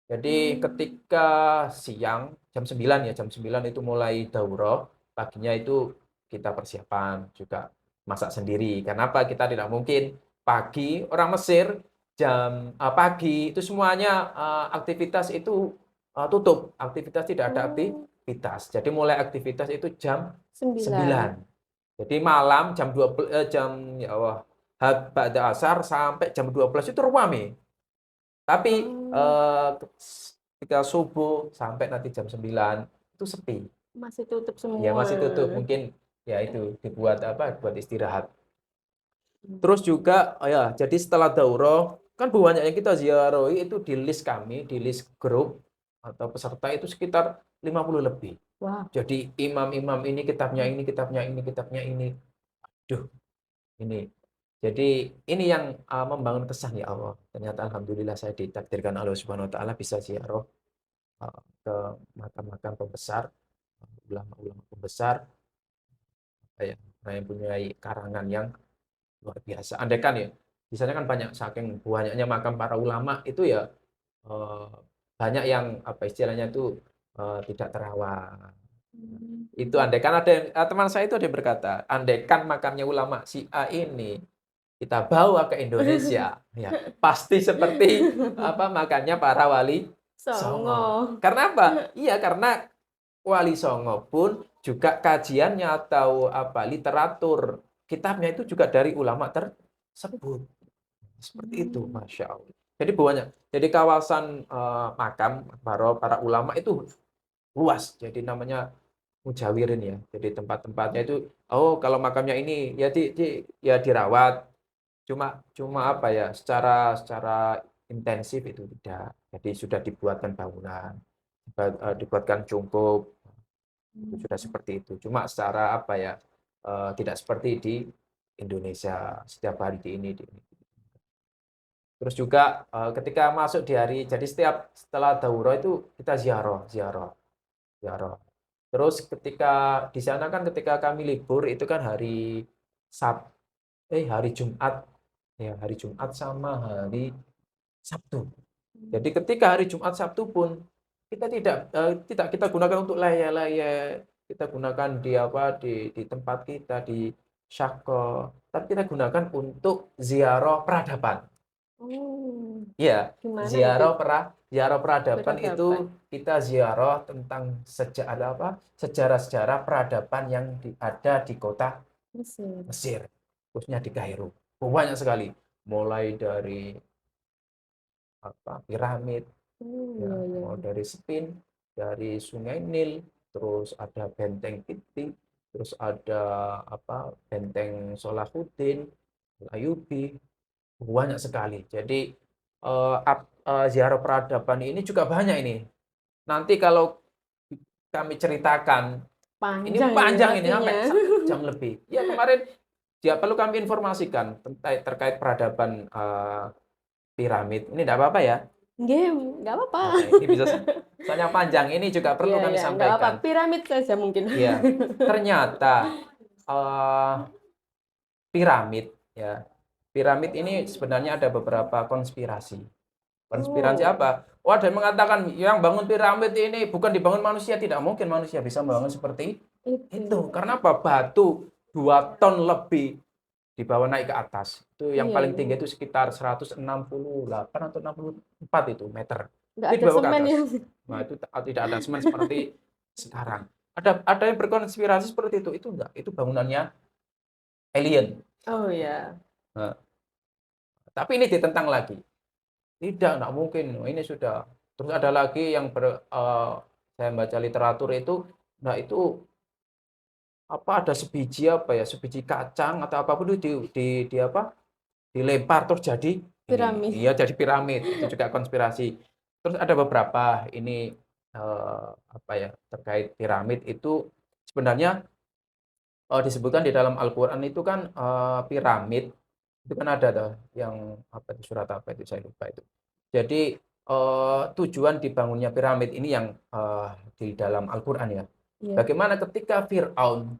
Jadi Hmm. ketika siang jam 9 ya, jam 9 itu mulai daurah, paginya itu kita persiapan juga masak sendiri. Kenapa kita tidak mungkin pagi orang Mesir pagi itu semuanya aktivitas itu tutup, aktivitas tidak ada Oh, aktivitas. Jadi mulai aktivitas itu jam 9. 9. Jadi malam jam 12 ya Allah, ba'da asar sampai jam 12 itu ramai. Tapi Oh, ketika subuh sampai nanti jam 9 itu sepi. masih tutup Ya semua. masih tutup, mungkin ya itu dibuat apa? Buat istirahat. Terus juga ya, jadi setelah daurah kan banyak yang kita ziarahi itu di list kami, di list grup atau peserta itu sekitar 50 lebih. Wah. Jadi imam-imam ini kitabnya ini, kitabnya ini, kitabnya ini. Duh, ini. Jadi ini yang membangun kesan, ya Allah. Ternyata alhamdulillah saya ditakdirkan Allah Subhanahu wa taala bisa ziarah ke makam-makam pembesar, ulama-ulama pembesar, ya, yang punya karangan yang luar biasa. Andaikan ya, di sana kan banyak, saking banyaknya makam para ulama itu ya, eh, banyak yang apa istilahnya itu tidak terawat. Itu Hmm. andaikan ada teman saya itu ada yang berkata, andaikan makamnya ulama si A ini kita bawa ke Indonesia, ya pasti seperti apa makamnya para wali Songo. Songo. Karena apa? Iya, karena Wali Songo pun juga kajiannya atau apa literatur kitabnya itu juga dari ulama tersebut. Seperti itu, Hmm. Masya Allah. Jadi banyak. Jadi kawasan makam para ulama itu luas. Jadi namanya mujawirin ya. Jadi tempat-tempatnya itu, oh kalau makamnya ini ya ya dirawat. Cuma cuma apa ya? Secara intensif itu tidak. Jadi sudah dibuatkan bangunan, dibuatkan cungkup, itu sudah seperti itu. Cuma secara apa ya, tidak seperti di Indonesia setiap hari di ini, di ini. Terus juga ketika masuk di hari, jadi setelah daurah itu kita ziarah, ziarah, ziarah. Terus ketika di sana kan ketika kami libur itu kan Sab, hari Jumat, ya hari Jumat sama hari Sabtu. Jadi ketika hari Jumat Sabtu pun kita tidak kita gunakan untuk layar-layar, kita gunakan di apa di tempat kita di syako, tapi kita gunakan untuk ziarah peradaban. Oh, Ya, gimana itu ziarah peradaban peradaban itu kita ziarah tentang sejarah-sejarah peradaban yang ada di kota Mesir? Mesir, khususnya di Kairo. Banyak sekali, mulai dari apa piramid, Oh, ya iya, iya. mau dari Spin, dari Sungai Nil, terus ada Benteng Piti, terus ada apa Benteng Salahuddin, Al-Ayyubi, banyak sekali. Jadi ziarah peradaban ini juga banyak ini. Nanti kalau kami ceritakan, ini Panjang ini panjang ini pastinya. sampai 1 jam lebih. Ya kemarin ya perlu kami informasikan terkait peradaban piramid. Ini tidak apa-apa ya. Game, nggak apa-apa. Nah, ini bisa soalnya panjang. Ini juga Iya, perlu kami ya, nggak apa-apa. sampaikan. Piramid saja mungkin. Ya, ternyata eh, piramid ya. Piramid ini sebenarnya ada beberapa konspirasi. Konspirasi Oh, apa? Oh, ada yang mengatakan yang bangun piramid ini bukan dibangun manusia, tidak mungkin manusia bisa membangun seperti itu. itu. Karena apa? Batu 2 ton lebih dibawa naik ke atas. Itu yang Iya, paling iya. tinggi itu sekitar 168 atau 64 itu meter. Nggak Itu ada dibawa ke semen ya. atas. Nah, itu tidak ada semen seperti sekarang. Ada yang berkonspirasi seperti itu. Itu enggak, itu bangunannya alien. Oh ya. Nah, tapi ini ditentang lagi. Tidak, enggak mungkin. Ini sudah. Terus ada lagi yang saya baca literatur itu, nah itu apa ada sebiji apa ya, sebiji kacang atau apapun itu di apa dilempar terus jadi ini. Piramid. Iya, jadi piramid, itu juga konspirasi. Terus ada beberapa ini, apa ya, terkait piramid itu sebenarnya disebutkan di dalam Al-Qur'an itu kan, piramid, itu kan ada tuh yang apa itu, surat apa itu saya lupa itu. Jadi, tujuan dibangunnya piramid ini yang, di dalam Al-Qur'an ya. Iya. Bagaimana ketika Fir'aun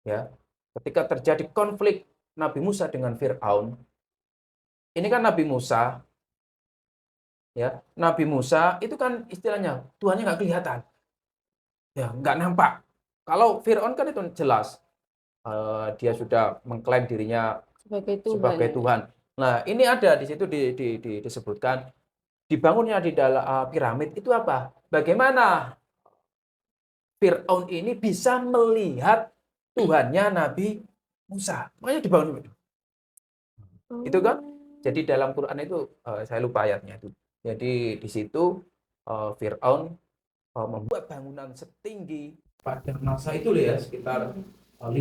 ya, ketika terjadi konflik Nabi Musa dengan Fir'aun, ini kan Nabi Musa ya, Nabi Musa itu kan istilahnya Tuhannya nggak kelihatan, ya nggak nampak. Kalau Fir'aun kan itu jelas, dia sudah mengklaim dirinya Sebagai Tuhan. sebagai Tuhan. Nah, ini ada di situ disebutkan dibangunnya di dalam piramid itu apa? Bagaimana Fir'aun ini bisa melihat Tuhannya Nabi Musa. Makanya dibangun itu. Itu kan. Oh. Jadi dalam Quran itu saya lupa ayatnya itu. Jadi di situ Fir'aun membuat bangunan setinggi pada masa itu loh ya, sekitar 5.000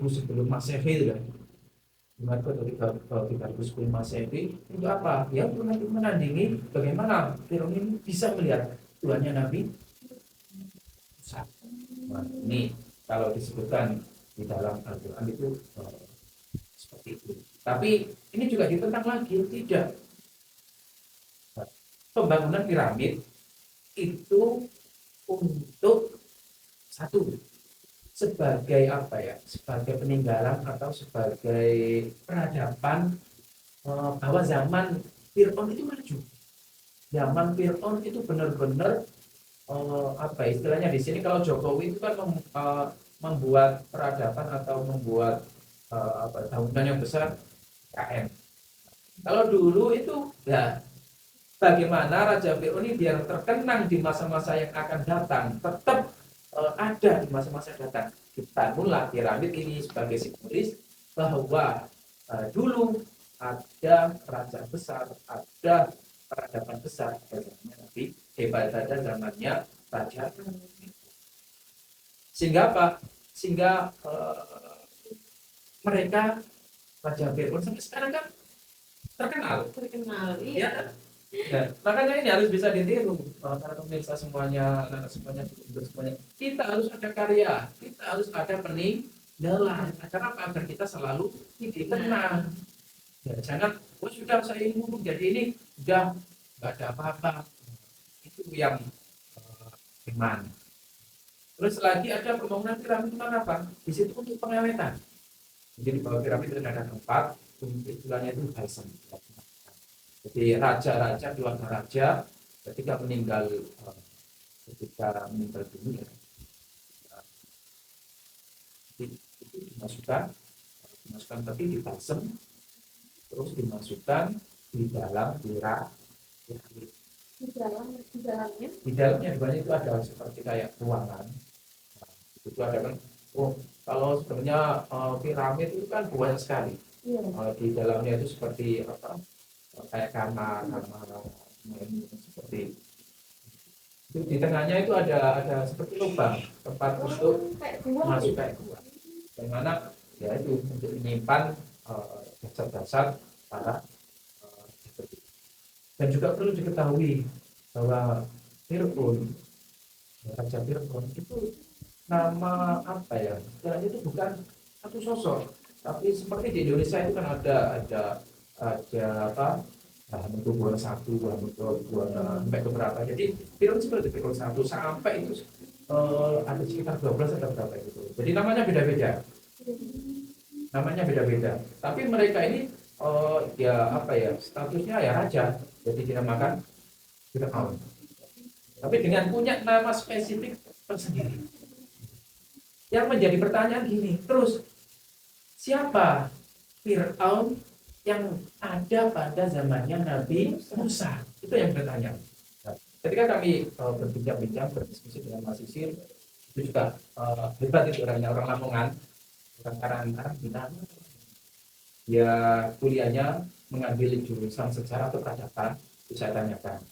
sebelum Masehi itu kan. 5.000 atau 3.000 sebelum Masehi itu apa? Ya untuk menandingi bagaimana Fir'aun ini bisa melihat Tuhannya Nabi Musa. Nah, ini kalau disebutkan di dalam Al-Quran itu seperti itu. Tapi ini juga ditentang lagi, tidak. Pembangunan piramid itu untuk satu, sebagai apa ya? Sebagai peninggalan atau sebagai peradaban bahwa zaman Fir'aun itu maju. Zaman Fir'aun itu benar-benar apa istilahnya di sini kalau Jokowi itu kan membuat peradaban atau membuat bangunan yang besar KM. Kalau dulu itu ya bagaimana Raja Fir'aun ini biar terkenang di masa-masa yang akan datang, tetap ada di masa-masa datang. Dibangunlah piramid ini sebagai simbolis bahwa dulu ada raja besar, ada peradaban besar pada zamannya Nabi, pada zamannya Raja. Sehingga apa? Sehingga mereka Raja Fir'aun sampai sekarang kan terkenal. Iya. Ya, nah, makanya ini harus bisa ditiru para pemirsa semuanya, semuanya. Kita harus ada karya, kita harus ada peninggalan. Agar apa? Agar kita selalu dikenang. Ya, jangan, oh sudah saya ini jadi ini, sudah nggak ada apa-apa. Itu yang iman. Terus lagi ada pembangunan piramid apa? Di situ untuk pengawetan. Jadi di bawah piramid itu ada tempat, istilahnya itu balsam. Jadi raja-raja, keluarga raja ketika meninggal dunia, itu dimasukkan tapi di balsam, terus dimasukkan di dalam piramid. Di dalamnya banyak itu ada seperti kayak ruangan. Nah, itu ada kan. Oh, kalau sebenarnya piramid itu kan banyak sekali. Di dalamnya itu seperti apa? Kayak kamar seperti itu, di tengahnya itu ada seperti lubang tempat untuk masuk kayak gua, yang mana ya itu untuk menyimpan dasar-dasar para dan juga perlu diketahui bahwa Fir'aun, Raja Fir'aun itu nama apa ya, istilahnya itu bukan satu sosok, tapi seperti di Indonesia itu kan ada apa, bentuk buah satu, buah sampai ke berapa. Jadi Fir'aun seperti Fir'aun satu sampai itu ada sekitar 12 atau berapa itu. Jadi namanya beda-beda. Tapi mereka ini ya apa ya, statusnya ya raja. Jadi dinamakan Fir'aun. Tapi dengan punya nama spesifik tersendiri. Yang menjadi pertanyaan gini, terus siapa Fir'aun yang ada pada zamannya Nabi Musa? Itu yang bertanya. Nah, ketika kami berbincang-bincang, berdiskusi dengan Mas Sisir, itu juga hebat itu orangnya, orang Lamongan, orang Karangpinan. Dia kuliahnya mengambil jurusan sejarah atau peradaban, itu saya tanyakan.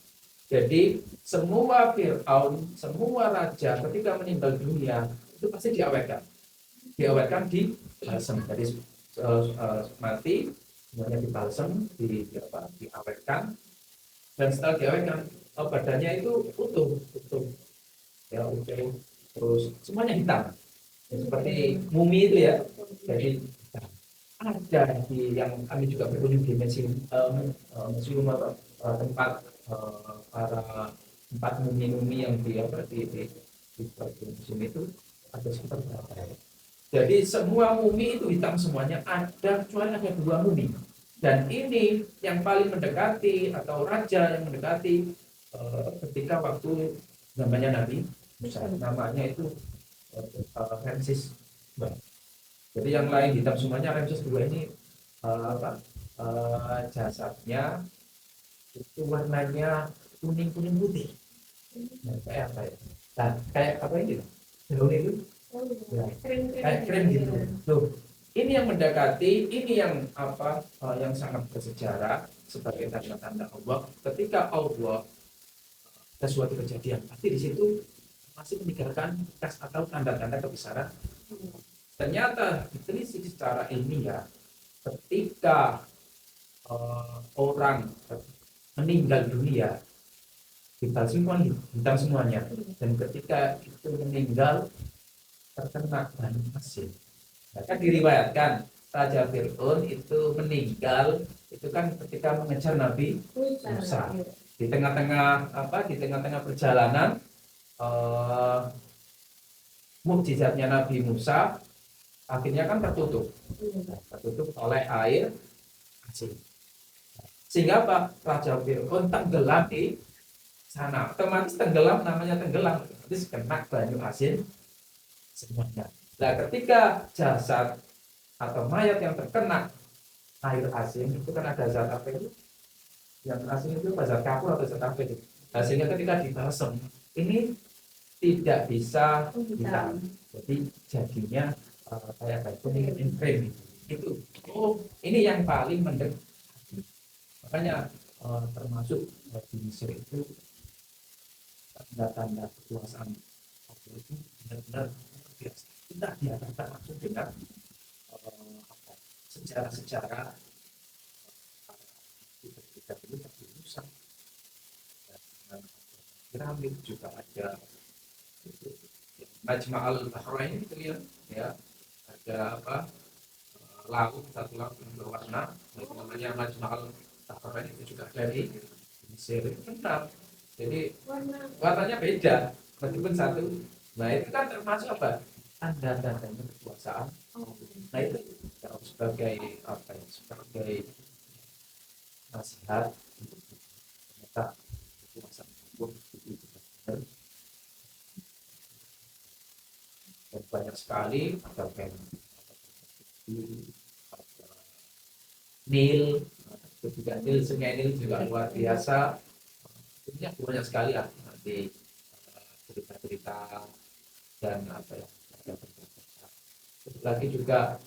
Jadi semua Fir'aun, semua raja ketika meninggal dunia itu pasti diawetkan di balsam. Jadi mati semuanya di balsam, diawetkan, dan setelah diawetkan badannya itu utuh ya, utuh, terus semuanya hitam. seperti mumi itu ya. Jadi ada di yang kami juga berkunjung di museum atau tempat para tempat mumi-mumi yang di museum itu ada sekitar berapa ya? Jadi semua mumi itu hitam semuanya, ada kecuali ada 2 mumi. Dan ini yang paling mendekati atau raja yang mendekati ketika waktu namanya Nabi Musa, namanya itu Ramses. Jadi yang lain hitam semuanya, Ramses II ini jasadnya itu warnanya kuning putih. Nah, kayak apa ya? Nah, kayak apa ini? Daun itu? Ya, kayak krim gitu. Loh, ini yang mendekati, ini yang yang sangat bersejarah sebagai tanda-tanda Allah. Ketika Allah ada suatu kejadian, pasti di situ masih meninggalkan bekas atau tanda-tanda kebesaran. Ternyata ditelisik secara ilmiah, ketika orang meninggal dunia, hitam semuanya, dan ketika itu meninggal terkena batu asin. Maka diriwayatkan Raja Fir'aun itu meninggal itu kan ketika mengejar Nabi Musa. Di tengah-tengah perjalanan mukjizatnya Nabi Musa akhirnya kan tertutup oleh air asin. Sehingga apa? Raja Fir'aun tenggelam di sana. Otomatis tenggelam, namanya tenggelam, otomatis kena banyu asin semuanya. Nah, ketika jasad atau mayat yang terkena air asin itu kan ada zat apa itu? Yang asin itu zat kapur atau zat apa itu? Nah, sehingga ketika dibasem ini tidak bisa hitam. Jadi jadinya kayak kuning krim itu. Oh, ini yang paling mendekati. Makanya termasuk di Mesir itu tanda-tanda kekuasaan itu benar-benar biasa. Kita dihadapkan langsung dengan sejarah-sejarah kita dulu tapi rusak. Dan piramid juga ada Majma'al Bahrain itu ya ada laut, satu laut yang berwarna, namanya Majma'al Bahrain itu juga dari Mesir, benar. Jadi warnanya beda meskipun satu. Nah itu kan termasuk apa? Tanda-tanda kekuasaan. Nah itu sebagai sebagai nasihat untuk kita kekuasaan Allah itu benar. Dan banyak sekali ada Nil, ketika Sungai Nil juga luar biasa. Ini banyak sekali lah nanti cerita-cerita dan lagi juga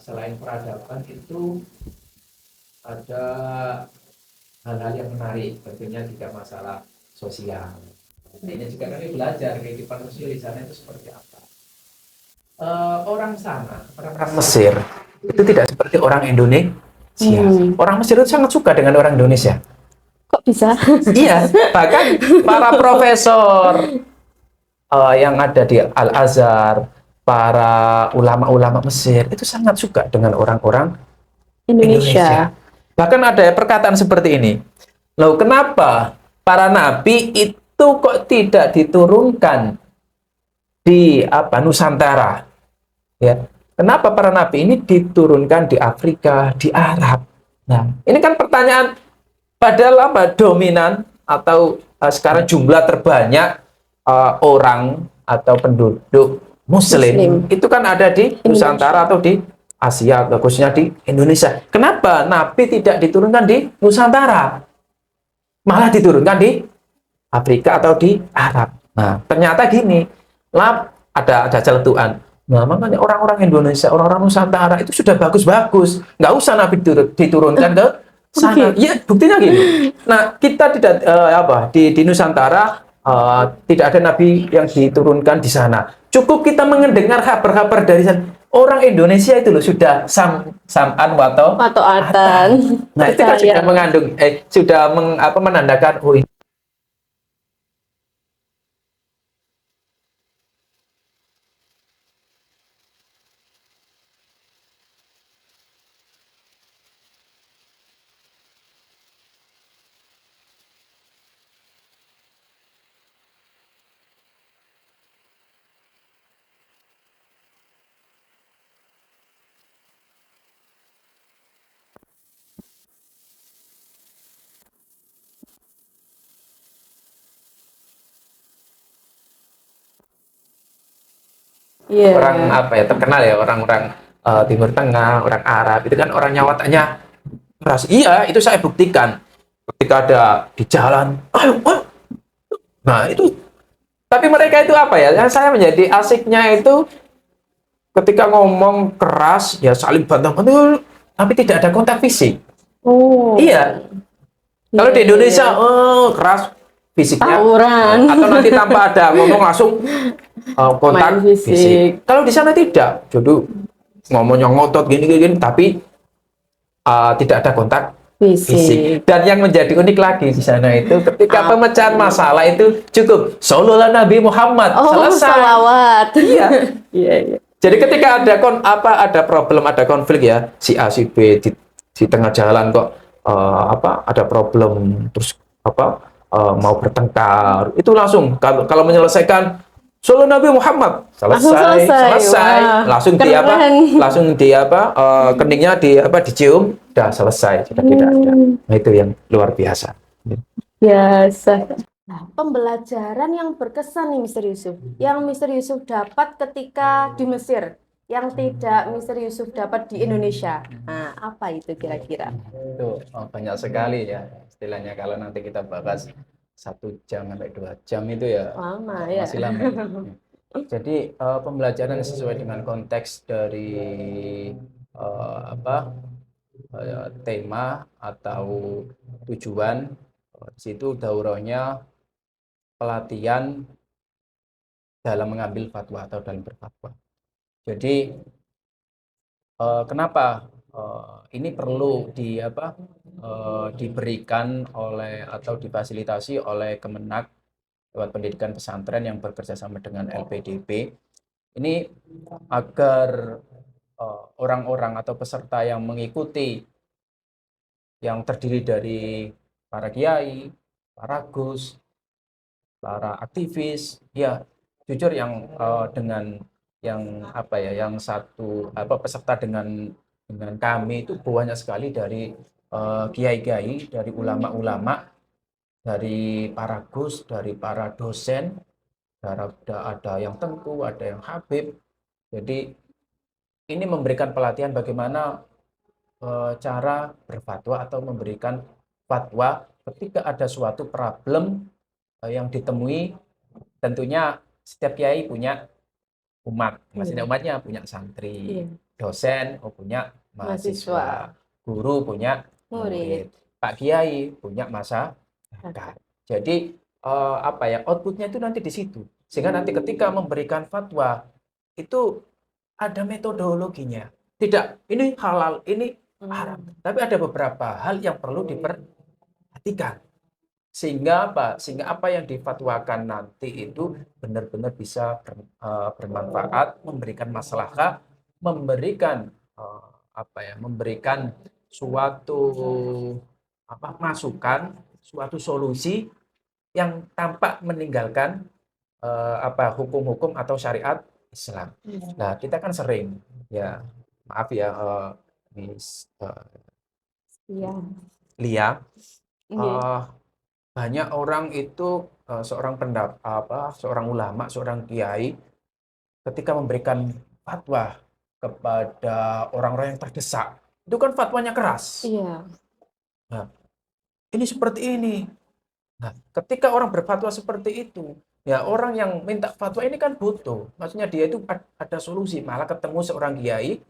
selain peradaban itu ada hal-hal yang menarik, tentunya juga masalah sosial. Ini juga kami belajar kehidupan sosial di sana itu seperti apa. Orang Mesir itu tidak seperti orang Indonesia. Orang Mesir itu sangat suka dengan orang Indonesia. Kok bisa? Iya, bahkan para profesor yang ada di Al-Azhar, para ulama-ulama Mesir itu sangat suka dengan orang-orang Indonesia. Bahkan ada perkataan seperti ini. Loh, kenapa para nabi itu kok tidak diturunkan di Nusantara? Ya, kenapa para nabi ini diturunkan di Afrika, di Arab? Nah, ini kan pertanyaan. Padahal dominan atau sekarang jumlah terbanyak orang atau penduduk Muslim itu kan ada di Nusantara atau di Asia, khususnya di Indonesia. Kenapa Nabi tidak diturunkan di Nusantara? Malah diturunkan di Afrika atau di Arab. Nah, ternyata gini, ada celetukan. Nah, makanya orang-orang Indonesia, orang-orang Nusantara itu sudah bagus-bagus. Nggak usah Nabi diturunkan ke sana. Iya, buktinya gini. Nah, kita tidak di Nusantara tidak ada nabi yang diturunkan di sana. Cukup kita mendengar kabar-kabar dari sana. Orang Indonesia itu loh sudah sam'an wata'atan. Nah, itu kan sudah mengandung menandakan Iya. orang apa ya terkenal ya orang-orang Timur Tengah, orang Arab itu kan orangnya wataknya keras. Iya, itu saya buktikan ketika ada di jalan. Ayo, ayo. Nah itu. Tapi mereka itu apa ya? Yang saya menjadi asiknya itu ketika ngomong keras ya saling bantah-bantal, tapi tidak ada kontak fisik. Oh. Iya. Kalau di Iya, Indonesia, iya. keras fisiknya, Tawuran. atau nanti tanpa ada ngomong langsung Main kontak fisik. fisik. Kalau di sana tidak, jadi ngomongnya ngotot gini-gini, tapi tidak ada kontak fisik. Fisik. Dan yang menjadi unik lagi di sana itu ketika Apa pemecahan itu? masalah itu cukup Sallallahu Nabi Muhammad Oh, selesai. salawat. Iya. Iya, iya. Jadi ketika ada problem, ada konflik ya, si A si B di tengah jalan kok ada problem terus mau bertengkar, itu langsung kalau menyelesaikan Solo Nabi Muhammad Langsung selesai. Wah, langsung keren. keningnya dicium, udah selesai, sudah tidak ada. Nah, itu yang luar biasa. Biasa. Nah, pembelajaran yang berkesan nih Mr. Yusuf, yang Mr. Yusuf dapat ketika di Mesir, yang tidak Mr. Yusuf dapat di Indonesia. Nah, apa itu kira-kira? Itu banyak sekali ya istilahnya, kalau nanti kita bahas 1 jam sampai 2 jam itu ya Lama ya. masih lama. Jadi pembelajaran sesuai dengan konteks dari tema atau tujuan. Di situ daurahnya pelatihan dalam mengambil fatwa atau dalam berfatwa. Jadi kenapa ini perlu diberikan oleh atau difasilitasi oleh Kemenak lewat pendidikan pesantren yang bekerja sama dengan LPDP ini, agar orang-orang atau peserta yang mengikuti yang terdiri dari para kiai, para gus, para aktivis, ya jujur yang dengan yang peserta dengan kami itu banyak sekali dari kiai-kiai, dari ulama-ulama, dari para gus, dari para dosen, ada yang tengku, ada yang habib. Jadi ini memberikan pelatihan bagaimana cara berfatwa atau memberikan fatwa ketika ada suatu problem yang ditemui. Tentunya setiap kiai punya umat, maksudnya umatnya punya santri, dosen punya mahasiswa, guru punya murid, Pak Kiai punya masyarakat. Jadi outputnya itu nanti di situ, sehingga nanti ketika memberikan fatwa itu ada metodologinya. Tidak, ini halal, ini haram, tapi ada beberapa hal yang perlu diperhatikan. Sehingga apa yang difatwakan nanti itu benar-benar bisa bermanfaat, memberikan maslahah, memberikan memberikan suatu masukan, suatu solusi yang tanpa meninggalkan hukum-hukum atau syariat Islam. Nah, kita kan sering ya, maaf ya Miss Lia, banyak orang itu seorang ulama, seorang kiai ketika memberikan fatwa kepada orang-orang yang terdesak, itu kan fatwanya keras. Iya. Nah, ini seperti ini. Nah, ketika orang berfatwa seperti itu, ya orang yang minta fatwa ini kan butuh. Maksudnya dia itu ada solusi, malah ketemu seorang kiai,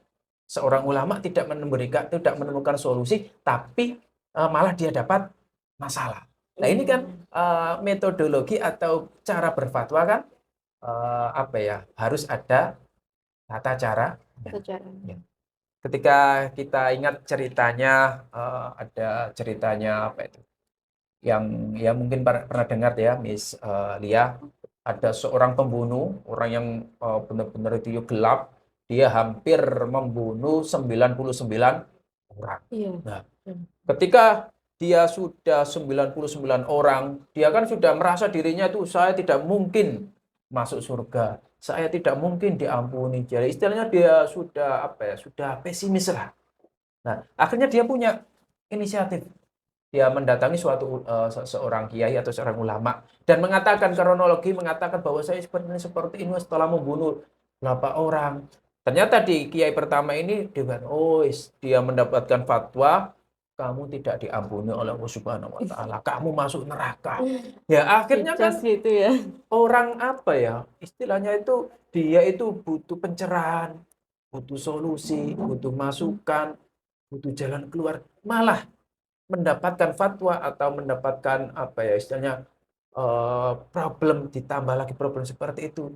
seorang ulama tidak menemukan solusi, tapi malah dia dapat masalah. Nah, ini kan metodologi atau cara berfatwa kan harus ada tata cara. Ya. Ketika kita ingat ceritanya, ada ceritanya yang ya mungkin pernah dengar ya, Miss Lia, ada seorang pembunuh, orang yang benar-benar itu gelap, dia hampir membunuh 99 orang. Nah, ketika dia sudah 99 orang, dia kan sudah merasa dirinya itu, saya tidak mungkin masuk surga, saya tidak mungkin diampuni. Jadi istilahnya dia sudah sudah pesimis lah. Nah, akhirnya dia punya inisiatif. Dia mendatangi seorang kiai atau seorang ulama dan mengatakan kronologi, mengatakan bahwa saya seperti ini setelah membunuh berapa orang. Ternyata di kiai pertama ini dengan dia mendapatkan fatwa kamu tidak diampuni oleh Allah Subhanahu wa taala, kamu masuk neraka. Ya akhirnya Dicas kan gitu ya. orang apa ya, istilahnya itu dia itu butuh pencerahan, butuh solusi, butuh masukan, butuh jalan keluar, malah mendapatkan fatwa atau mendapatkan apa ya istilahnya problem ditambah lagi problem seperti itu.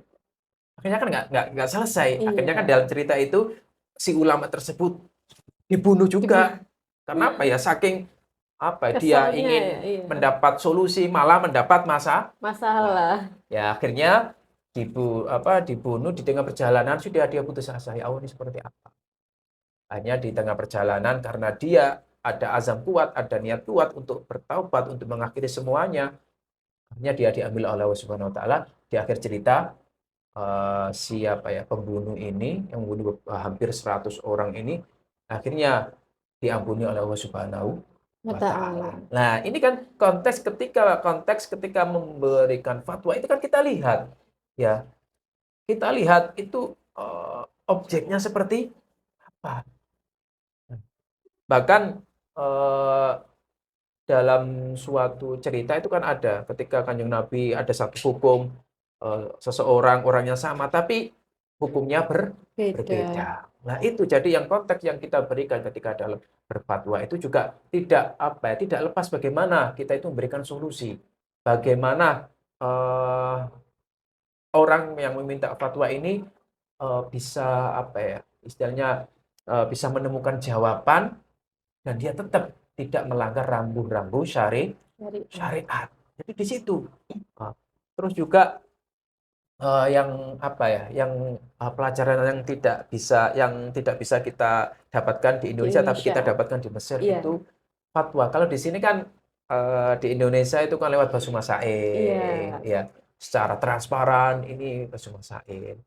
Akhirnya kan nggak selesai. Akhirnya kan Iya. dalam cerita itu si ulama tersebut dibunuh juga. Dibu- Karena apa ya? Saking apa ya, dia Keselnya ya, ingin iya. mendapat solusi malah mendapat masalah. Masalah. Ya akhirnya dibunuh di tengah perjalanan sudah dia putus asa. Ya Allah ini seperti apa? Hanya di tengah perjalanan karena dia ada azam kuat, ada niat kuat untuk bertaubat, untuk mengakhiri semuanya. Akhirnya dia diambil oleh Allah Subhanahu wa taala di akhir cerita siapa ya pembunuh ini yang membunuh hampir 100 orang ini akhirnya diampuni oleh Allah Subhanahu wa Ta'ala. taala. Nah, ini kan konteks ketika memberikan fatwa itu kan kita lihat ya. Kita lihat itu objeknya seperti apa. Bahkan eh, dalam suatu cerita itu kan ada ketika Kanjeng Nabi ada satu hukum seseorang orangnya sama tapi hukumnya Beda. berbeda. Nah, itu jadi yang konteks yang kita berikan ketika dalam berfatwa itu juga tidak apa ya, tidak lepas bagaimana kita itu memberikan solusi. Bagaimana eh, orang yang meminta fatwa ini bisa apa ya, istilahnya bisa menemukan jawaban dan dia tetap tidak melanggar rambu-rambu Syariat. syariat. Jadi di situ. Nah, terus juga yang apa ya, yang pelajaran yang tidak bisa kita dapatkan di Di Indonesia, tapi kita Indonesia. dapatkan di Mesir Iya. itu fatwa. Kalau di sini kan di Indonesia itu kan lewat Basu Masail, Iya. ya, secara transparan ini Basu Masail.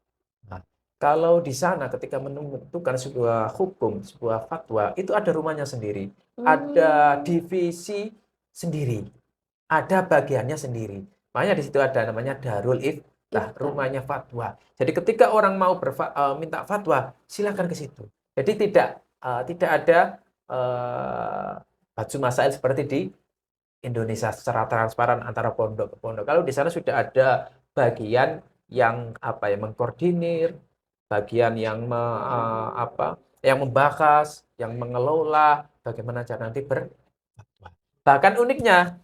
Nah, kalau di sana ketika menentukan sebuah hukum, sebuah fatwa, itu ada rumahnya sendiri, ada Hmm. divisi sendiri, ada bagiannya sendiri. Makanya di situ ada namanya Darul Iftah, Iftar. rumahnya fatwa. Jadi ketika orang mau minta fatwa, silakan ke situ. Jadi tidak ada batu masail seperti di Indonesia secara transparan antara pondok ke pondok. Kalau di sana sudah ada bagian yang apa ya mengkoordinir, bagian yang yang membahas, yang mengelola bagaimana cara nanti berfatwa. Bahkan uniknya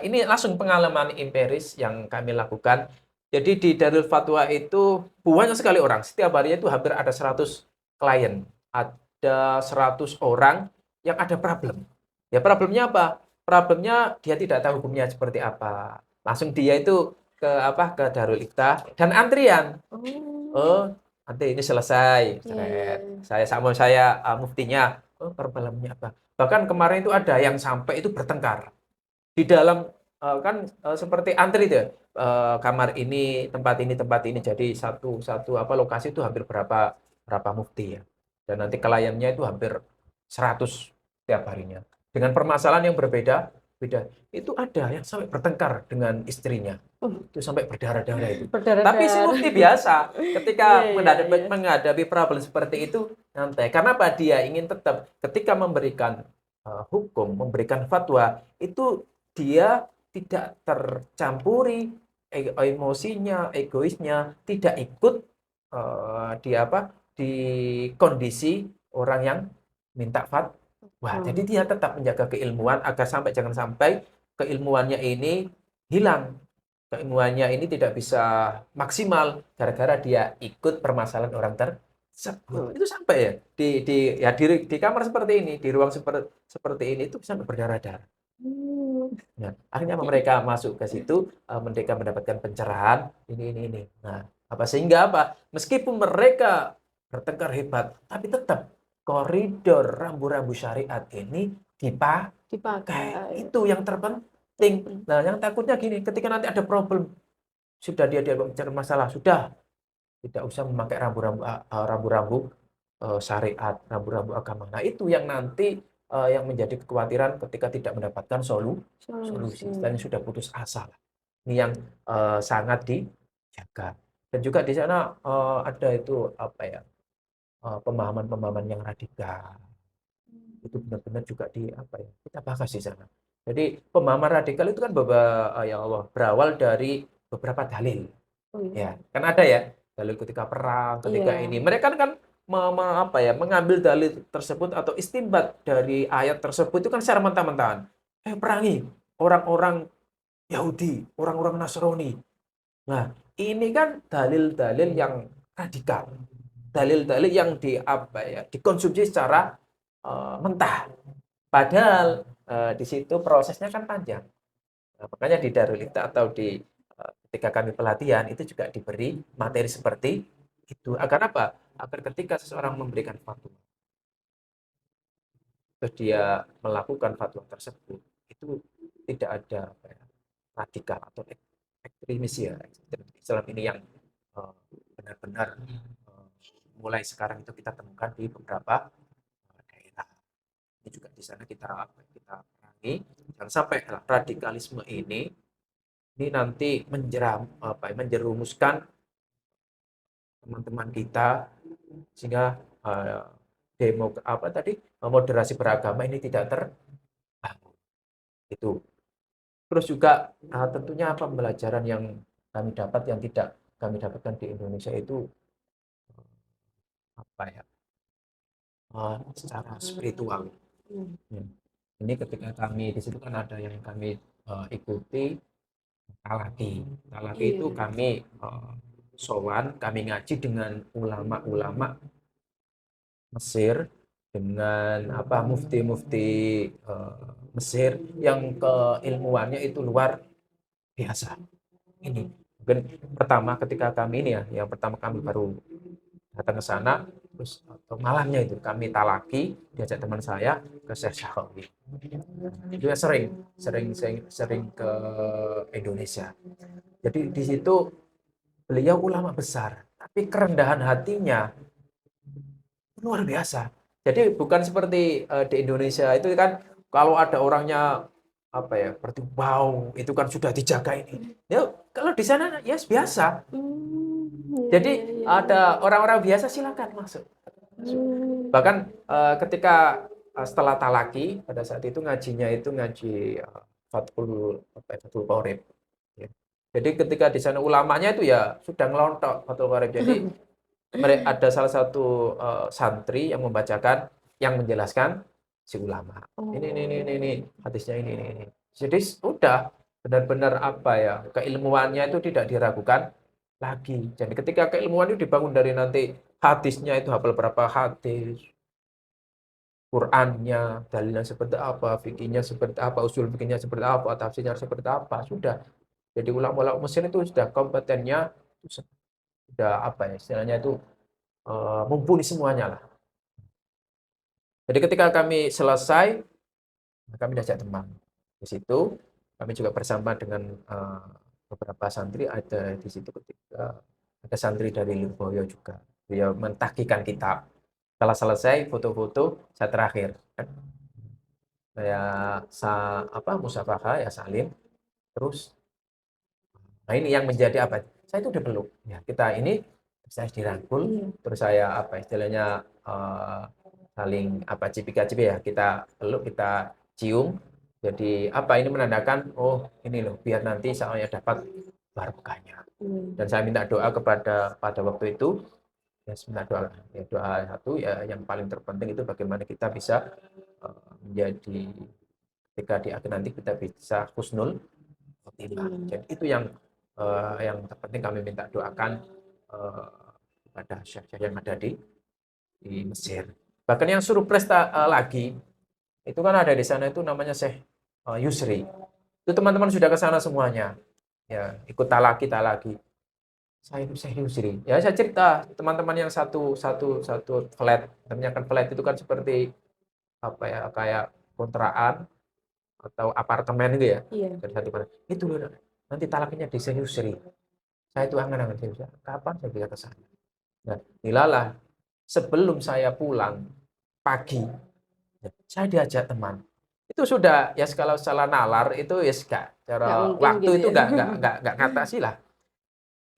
ini langsung pengalaman empiris yang kami lakukan. Jadi di Darul Fatwa itu banyak sekali orang. Setiap harinya itu hampir ada 100 klien. Ada 100 orang yang ada problem. Ya problemnya apa? Problemnya dia tidak tahu hukumnya seperti apa. Langsung dia itu ke Darul Iftah dan antrian. Oh. Oh, nanti ini selesai. Iya, iya. Seret. Saya muftinya. Oh, problemnya apa? Bahkan kemarin itu ada yang sampai itu bertengkar di dalam kan seperti antri itu ya. Kamar ini tempat ini jadi satu satu apa lokasi itu hampir berapa berapa mufti ya dan nanti kliennya itu hampir 100 setiap harinya dengan permasalahan yang berbeda beda itu ada yang sampai bertengkar dengan istrinya itu sampai berdarah-darah itu tapi si Berdarah-darah. mufti biasa Iya, ketika iya, iya. menghadapi problem seperti itu santai karena apa dia ingin tetap ketika memberikan hukum memberikan fatwa itu dia tidak tercampuri emosinya, egoisnya, tidak ikut di kondisi orang yang minta fatwa. Jadi dia tetap menjaga keilmuan agar jangan sampai keilmuannya ini hilang. Keilmuannya ini tidak bisa maksimal gara-gara dia ikut permasalahan orang tersebut. Itu sampai ya di kamar seperti ini, di ruang seperti ini itu sampai berdarah-darah. Hmm. Nah, akhirnya mereka masuk ke situ, mereka mendapatkan pencerahan, ini. Nah, sehingga apa? Meskipun mereka bertengkar hebat, tapi tetap koridor rambu-rambu syariat ini dipakai. Dipakai. Itu yang terpenting. Nah, yang takutnya gini, ketika nanti ada problem, sudah dia mencari masalah, sudah tidak usah memakai rambu-rambu syariat, rambu-rambu agama. Nah, itu yang nanti yang menjadi kekhawatiran ketika tidak mendapatkan solusi. Solusi. Istilahnya sudah putus asa. Ini yang sangat dijaga. Dan juga di sana ada itu apa ya, pemahaman-pemahaman yang radikal. Itu benar-benar juga di apa ya, kita bahas di sana. Jadi pemahaman radikal itu kan ya Allah, berawal dari beberapa dalil. Oh iya. Ya, kan ada ya, dalil ketika perang, ketika Iya. ini. Mereka kan apa ya, mengambil dalil tersebut atau istinbat dari ayat tersebut itu kan secara mentah-mentahan. Perangi orang-orang Yahudi, orang-orang Nasrani. Nah, ini kan dalil-dalil yang radikal. Dalil-dalil yang apa ya, dikonsumsi secara mentah. Padahal di situ prosesnya kan panjang. Nah, makanya di Darul Ifta atau ketika kami pelatihan itu juga diberi materi seperti itu. Agar apa? Agar ketika seseorang memberikan fatwa, terus dia melakukan fatwa tersebut, itu tidak ada apa ya, radikal atau ekstremis ya. Islam ini yang benar-benar mulai sekarang itu kita temukan di beberapa daerah. Ini juga di sana kita perangi, jangan sampai radikalisme ini nanti menjerumuskan teman-teman kita sehingga moderasi beragama ini tidak terbangun. Itu. Terus juga tentunya pembelajaran yang kami dapat yang tidak kami dapatkan di Indonesia itu apa ya? Secara spiritual. Ya. Ini ketika kami di situ kan ada yang kami ikuti talaki. Talaki itu Iya. kami sowan, kami ngaji dengan ulama-ulama Mesir, dengan mufti-mufti Mesir yang keilmuannya itu luar biasa. Ini mungkin pertama ketika kami ini ya, yang pertama kami baru datang ke sana, terus malamnya itu kami talaki diajak teman saya ke Syekh Syahawi. Dia sering ke Indonesia. Jadi di situ beliau ulama besar, tapi kerendahan hatinya luar biasa. Jadi bukan seperti di Indonesia itu kan kalau ada orangnya apa ya, berarti wow, itu kan sudah dijaga ini. Ya, kalau di sana ya biasa. Iya, Jadi iya, iya, ada orang-orang biasa silakan masuk. iya. Bahkan ketika setelah talaki pada saat itu ngajinya itu ngaji Fathul Qorib. Ya. Jadi ketika di sana ulamanya itu ya sudah ngelontok Fathul Qorib. Jadi ada salah satu santri yang membacakan, yang menjelaskan si ulama. Ini hadisnya ini. Jadi sudah benar-benar apa ya, keilmuannya itu tidak diragukan lagi. Jadi ketika keilmuan itu dibangun dari nanti hadisnya itu hafal berapa hadis, Qur'annya, dalilnya seperti apa, fikihnya seperti apa, usul fikihnya seperti apa, tafsirnya seperti apa, sudah. Jadi ulama-ulama Mesir itu sudah kompetennya, sudah apa ya, istilahnya itu mumpuni semuanya lah. Jadi ketika kami selesai, kami diajak teman. Di situ kami juga bersama dengan beberapa santri ada di situ ketika ada santri dari Lirboyo juga. Dia mentahqiqkan kitab. Setelah selesai foto-foto, saya terakhir. Saya musafahah ya salim. Terus nah ini yang menjadi apa? Saya itu udah peluk. Ya, kita ini saya dirangkul, terus saya apa istilahnya saling cipika-cipik ya, kita peluk, kita cium. Jadi apa ini menandakan oh ini loh biar nanti saya dapat barokahnya. Dan saya minta doa pada waktu itu ya minta doa ya, doa satu ya yang paling terpenting itu bagaimana kita bisa menjadi ketika di akhir nanti kita bisa husnul khotimah. Jadi itu yang terpenting kami minta doakan kepada syekh-syekh yang ada di Mesir. Bahkan yang surprise lagi itu kan ada di sana itu namanya Syekh Yusri. Itu teman-teman sudah ke sana semuanya. Ya, ikut talaki. Saya itu Syekh Yusri. Ya, saya cerita teman-teman yang satu flat. Namanya kan flat itu kan seperti apa ya, kayak kontrakan atau apartemen gitu ya. Iya. Dari satu mana. Itu loh, nanti talakinya di Syekh Yusri. Saya itu angan-angan kapan saya bisa ke sana. Nah, inilah sebelum saya pulang pagi, saya diajak teman. Itu sudah ya kalau salah nalar itu ya cara Nggak mungkin waktu gitu itu ya. nggak ngatasi lah.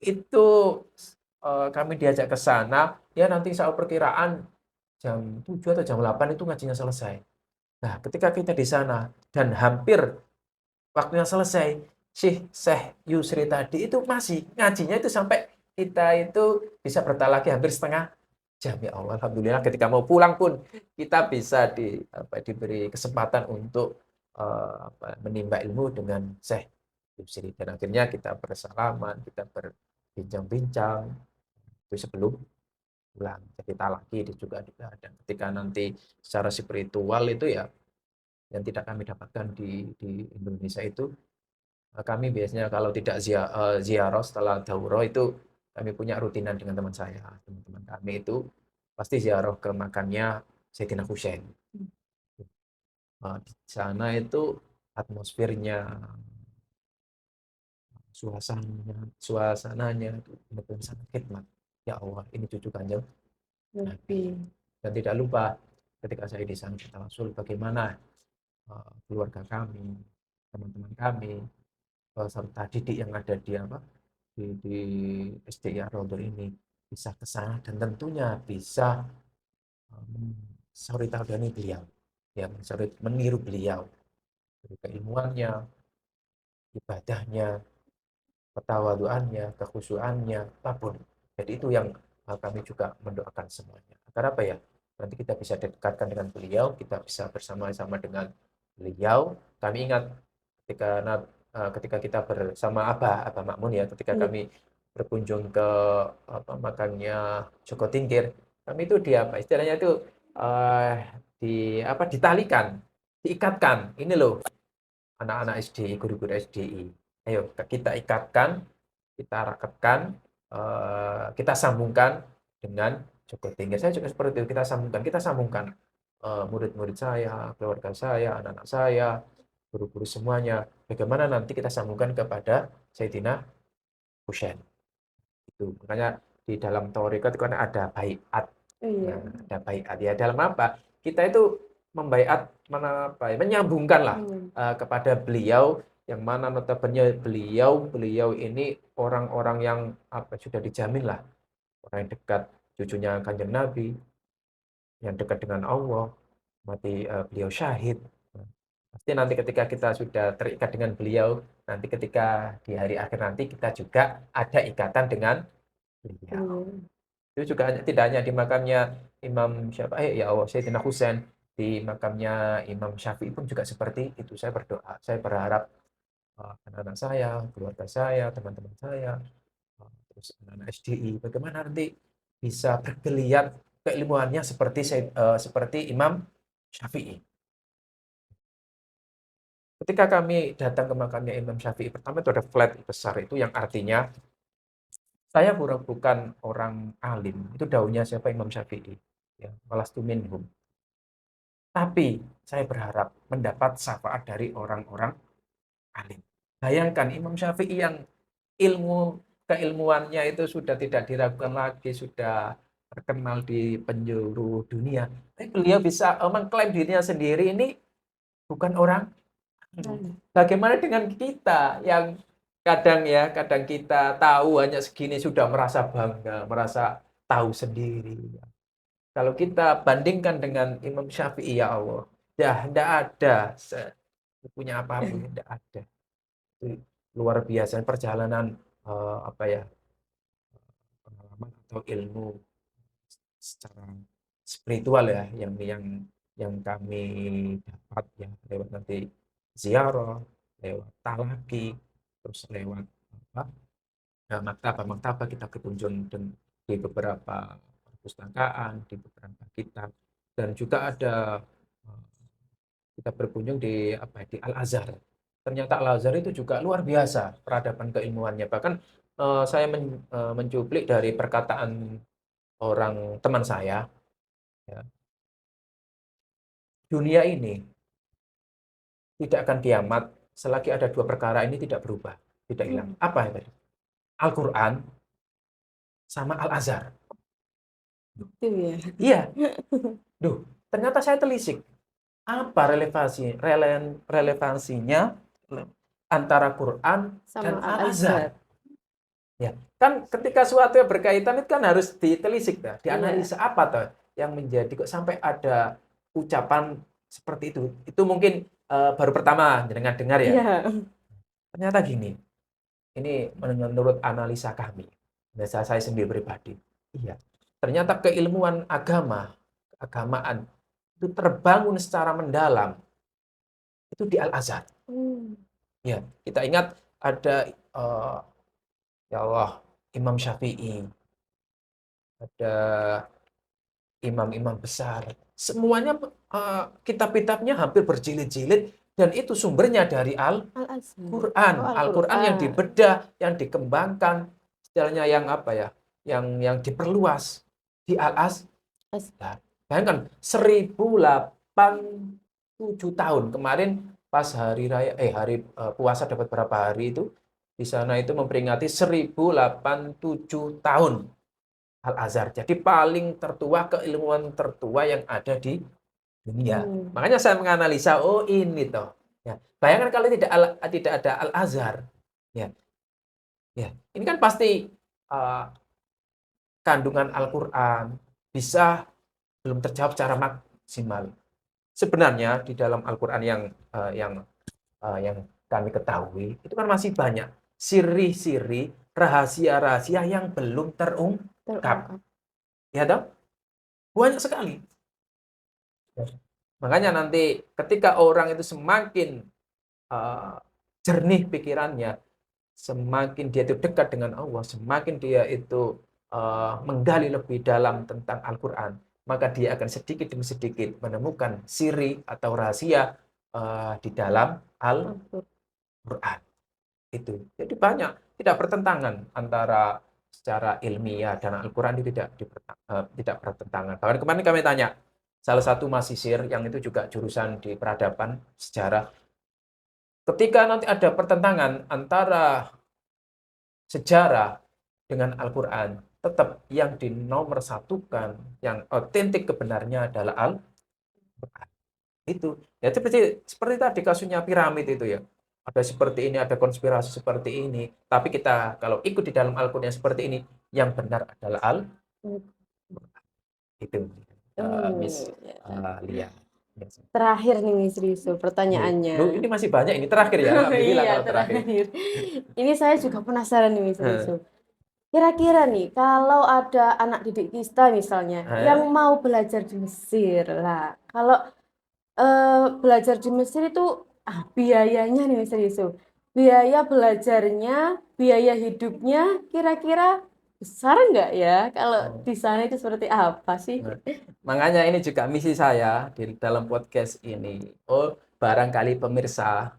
itu kami diajak ke sana, ya nanti saya perkiraan jam 7 atau jam 8 itu ngajinya selesai. Nah, ketika kita di sana dan hampir waktunya selesai, Syekh Yusri tadi itu masih ngajinya itu sampai kita itu bisa bertahan lagi hampir setengah jam. Ya Allah, alhamdulillah ketika mau pulang pun kita bisa diberi kesempatan untuk menimba ilmu dengan Syekh Yusri, dan akhirnya kita bersalaman, kita berbincang-bincang itu sebelum pulang. Jadi talaki itu juga ada. Dan ketika nanti secara spiritual itu ya yang tidak kami dapatkan di Indonesia itu, kami biasanya kalau tidak ziarah setelah daurah itu kami punya rutinan dengan teman saya. Teman-teman kami itu pasti ziarah ke makamnya Sayyidina Husain. Di sana itu atmosfernya, suasananya itu benar-benar sangat khidmat. Ya Allah, ini cucu Kanjeng Nabi. Nabi. Dan tidak lupa ketika saya di sana bertawasul bagaimana keluarga kami, teman-teman kami, serta didik yang ada di SDIA Rondo ini bisa ke sana dan tentunya bisa suri taulani beliau, ya meniru beliau dari keilmuannya, ibadahnya, ketawaduannya, kekhusyuannya, apapun. Jadi itu yang kami juga mendoakan semuanya. Agar apa ya? Nanti kita bisa dekatkan dengan beliau, kita bisa bersama-sama dengan beliau. Kami ingat ketika kita bersama Abah Makmun ya, ketika kami berkunjung ke makamnya Joko Tingkir, kami itu istilahnya itu ditalikan, diikatkan. Ini loh anak-anak SDI, guru-guru SDI. Ayo kita ikatkan, kita rakatkan, kita sambungkan dengan Joko Tingkir. Saya juga seperti itu, kita sambungkan murid-murid saya, keluarga saya, anak-anak saya, guru-guru semuanya. Bagaimana nanti kita sambungkan kepada Sayyidina Husain. Itu makanya di dalam tarekat itu kan ada baiat. Iya. Nah, ada baiat ya dalam apa? Kita itu membaiat menyambungkan lah kepada beliau, yang mana notabene beliau ini orang-orang yang sudah dijamin lah, orang yang dekat, cucunya Kanjeng Nabi, yang dekat dengan Allah, mati beliau syahid. Pasti nanti ketika kita sudah terikat dengan beliau, nanti ketika di hari akhir nanti kita juga ada ikatan dengan beliau. Itu juga tidak hanya di makamnya Imam ya Allah, Sayyidina Husain, di makamnya Imam Syafi'i pun juga seperti itu. Saya berdoa, saya berharap anak-anak saya, keluarga saya, teman-teman saya, terus anak-anak SDI, bagaimana nanti bisa bergeliat keilmuannya seperti Imam Syafi'i. Ketika kami datang ke makamnya Imam Syafi'i, pertama itu ada flat besar itu yang artinya saya bukan orang alim. Itu daunnya siapa? Imam Syafi'i. Ya, walastu minhum. Tapi saya berharap mendapat syafaat dari orang-orang alim. Bayangkan Imam Syafi'i yang keilmuannya itu sudah tidak diragukan lagi, sudah terkenal di penjuru dunia. Tapi beliau bisa mengklaim dirinya sendiri ini bukan orang alim. Bagaimana dengan kita yang kadang kita tahu hanya segini sudah merasa bangga, merasa tahu sendiri. Kalau kita bandingkan dengan Imam Syafi'i, ya Allah, tidak ada punya apapun, tidak ada. Itu luar biasa perjalanan pengalaman atau ilmu secara spiritual ya yang kami dapat ya lewat nanti ziarah, lewat talaki, terus lewat maktabah kita berkunjung di beberapa perpustakaan, di beberapa kitab, dan juga ada kita berkunjung di Al-Azhar. Ternyata Al-Azhar itu juga luar biasa peradaban keilmuannya. Bahkan saya mencuplik dari perkataan orang teman saya, ya, dunia ini tidak akan kiamat selagi ada dua perkara ini tidak berubah, tidak hilang. Apa itu? Al-Quran sama Al-Azhar. Itu ya. Iya. Duh, ternyata saya telisik. Apa relevansinya antara Quran dan Sama Al-Azhar? Ya, kan ketika suatu yang berkaitan itu kan harus ditelisik, dah, Iya. dianalisa apa tuh yang menjadi kok sampai ada ucapan seperti itu. Itu mungkin baru pertama jenengan dengar ya. Iya. Ternyata gini, ini menurut analisa kami, analisa saya sendiri pribadi. Iya, ternyata keilmuan agama, keagamaan itu terbangun secara mendalam itu di Al-Azhar. Hmm. Ya, kita ingat ada ya Allah, Imam Syafi'i, ada imam-imam besar. Semuanya kitab-kitabnya hampir berjilid-jilid dan itu sumbernya dari Al-Azhar. Al-Quran. Oh, Al-Quran yang Al-Qur'an. dibedah, yang dikembangkan, istilahnya yang apa ya? Yang diperluas di Al-Azhar. As- Bayangkan 1087 tahun kemarin pas hari raya hari puasa dapat berapa hari itu di sana itu memperingati 1087 tahun Al-Azhar. Jadi paling tertua, keilmuan tertua yang ada di dunia. Hmm. Makanya saya menganalisa, oh ini toh. Ya, bayangkan kalau tidak ada Al-Azhar. Ya, ya. Ini kan pasti uh, kandungan Al-Qur'an bisa belum terjawab secara maksimal. Sebenarnya di dalam Al-Qur'an yang kami ketahui itu kan masih banyak siri-siri, rahasia-rahasia yang belum terungkap. Terungkap. Ya toh? Banyak sekali. Ya. Makanya nanti ketika orang itu semakin uh, jernih pikirannya, semakin dia itu dekat dengan Allah, semakin dia itu menggali lebih dalam tentang Al-Quran, maka dia akan sedikit demi sedikit menemukan siri atau rahasia di dalam Al-Qur'an. Al-Quran. Itu. Jadi banyak, tidak bertentangan antara secara ilmiah dan Al-Quran itu tidak bertentangan. Bahkan kemarin kami tanya, salah satu mahasiswa yang itu juga jurusan di peradaban sejarah, ketika nanti ada pertentangan antara sejarah dengan Al-Quran, tetap yang dinomorsatukan, yang otentik kebenarnya adalah Al-Quran. Itu. Ya seperti tadi kasusnya piramid itu ya. Ada seperti ini, ada konspirasi seperti ini. Tapi kita kalau ikut di dalam Al-Quran yang seperti ini, yang benar adalah Al-Quran. Itu, Miss Ya. Lia. Terakhir nih Miss Riso, Loh, pertanyaannya. ini masih banyak ini terakhir ya. Alhamdulillah Iya, kalau terakhir. terakhir. Ini saya juga penasaran nih Miss Eh, Riso. Kira-kira nih, kalau ada anak didik kita misalnya yang eh, mau belajar di Mesir lah, kalau belajar di Mesir itu biayanya nih Miss Riso, biaya belajarnya, biaya hidupnya, kira-kira besar nggak ya? Kalau oh. di sana itu seperti apa sih? Nah, makanya ini juga misi saya di dalam podcast ini. Oh, barangkali pemirsa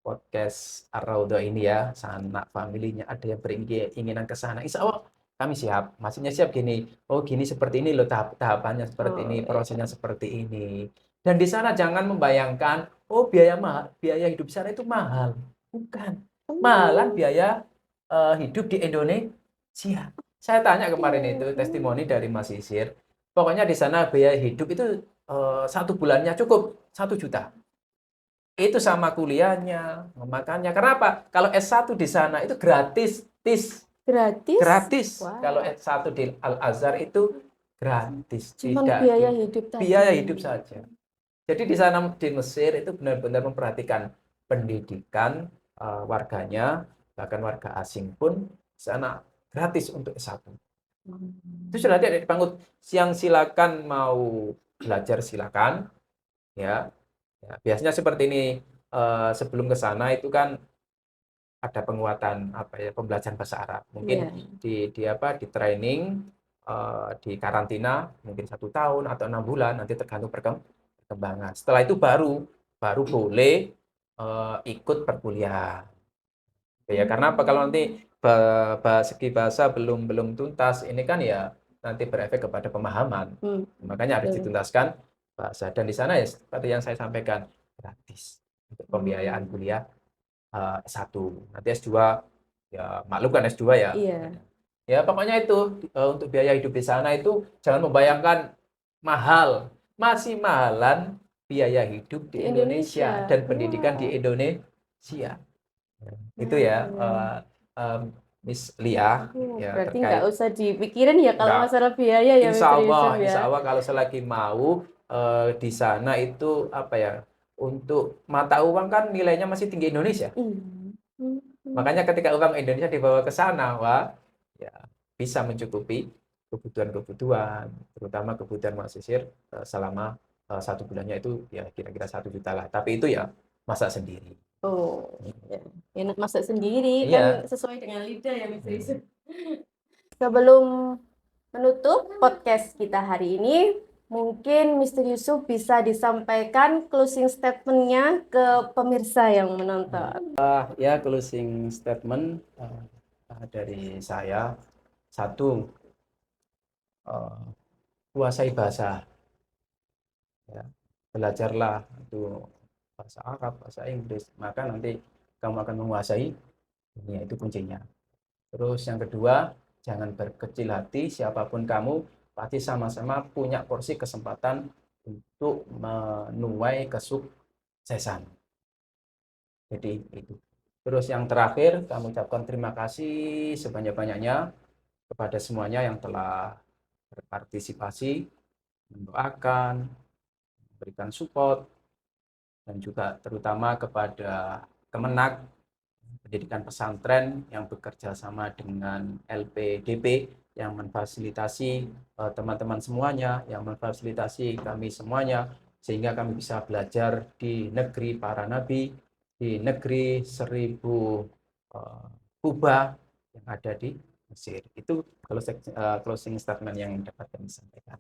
podcast Ar-Raudhah ini ya, sanak familinya ada yang beringinan ke sana. Insya Allah kami siap. Maksudnya siap gini. Oh, gini seperti ini loh tahapannya seperti Oh ini, iya. prosesnya seperti ini. Dan di sana jangan membayangkan, oh biaya hidup di sana itu mahal. Bukan. Mahalan Oh, biaya hidup di Indonesia. Saya tanya kemarin itu iya. testimoni dari Mas Isir. Pokoknya di sana biaya hidup itu 1 bulannya cukup 1 juta. Itu sama kuliahnya, makannya. Kenapa? Kalau S1 di sana itu gratis, Gratis? gratis. Kalau Wow. S1 di Al-Azhar itu gratis, Cuman tidak biaya hidup tadi. biaya hidup saja. Jadi di sana di Mesir itu benar-benar memperhatikan pendidikan warganya, bahkan warga asing pun di sana gratis untuk S1. Itu sudah ada di panggut. Siang silakan mau belajar silakan, ya. Ya, biasanya seperti ini sebelum ke sana itu kan ada penguatan apa ya pembelajaran bahasa Arab. Mungkin Iya. di training di karantina mungkin 1 tahun atau 6 bulan nanti tergantung perkembangan. Setelah itu baru baru boleh ikut perkuliahan. Ya karena apa kalau nanti segi bahasa belum belum tuntas ini kan ya nanti berefek kepada pemahaman. Hmm, Makanya harus betul. dituntaskan bahasa dan di sana ya seperti yang saya sampaikan gratis untuk pembiayaan Hmm, kuliah S1. Nanti S2 ya maklum kan S2 ya. iya. Ya pokoknya itu untuk biaya hidup di sana itu jangan membayangkan mahal. Masih mahalan biaya hidup Di di Indonesia Indonesia. dan pendidikan di Wow. Indonesia. Itu Nah, ya iya. Miss Lia ya Berarti terkait nggak usah dipikirin ya kalau Nggak. masalah biaya ya Mr. Yusuf ya. Insya Allah kalau selagi mau di sana itu apa ya untuk mata uang kan nilainya masih tinggi Indonesia. Hmm. Makanya ketika uang Indonesia dibawa ke sana, wah, ya bisa mencukupi kebutuhan-kebutuhan, terutama kebutuhan mahasiswa selama 1 bulannya itu ya kira-kira 1 juta lah. Tapi itu ya masak sendiri. Oh, ya. Enak masak sendiri kan Iya. sesuai dengan lidah ya Mr. Yusuf. Hmm. Sebelum menutup podcast kita hari ini, mungkin Mr. Yusuf bisa disampaikan closing statement-nya ke pemirsa yang menonton. Ya, closing statement dari saya, satu, eh, kuasai bahasa, ya. Belajarlah itu bahasa Arab, bahasa Inggris, maka nanti kamu akan menguasai dunia, itu kuncinya. Terus yang kedua, jangan berkecil hati, siapapun kamu pasti sama-sama punya porsi kesempatan untuk menuai kesuksesan. Jadi itu. Terus yang terakhir, kami ucapkan terima kasih sebanyak-banyaknya kepada semuanya yang telah berpartisipasi, mendoakan, memberikan support, dan juga terutama kepada Kemenak Pendidikan Pesantren yang bekerja sama dengan LPDP yang memfasilitasi teman-teman semuanya, yang memfasilitasi kami semuanya, sehingga kami bisa belajar di negeri para nabi, di negeri 1000 kubah yang ada di Mesir. Itu kalau closing statement yang dapat kami sampaikan.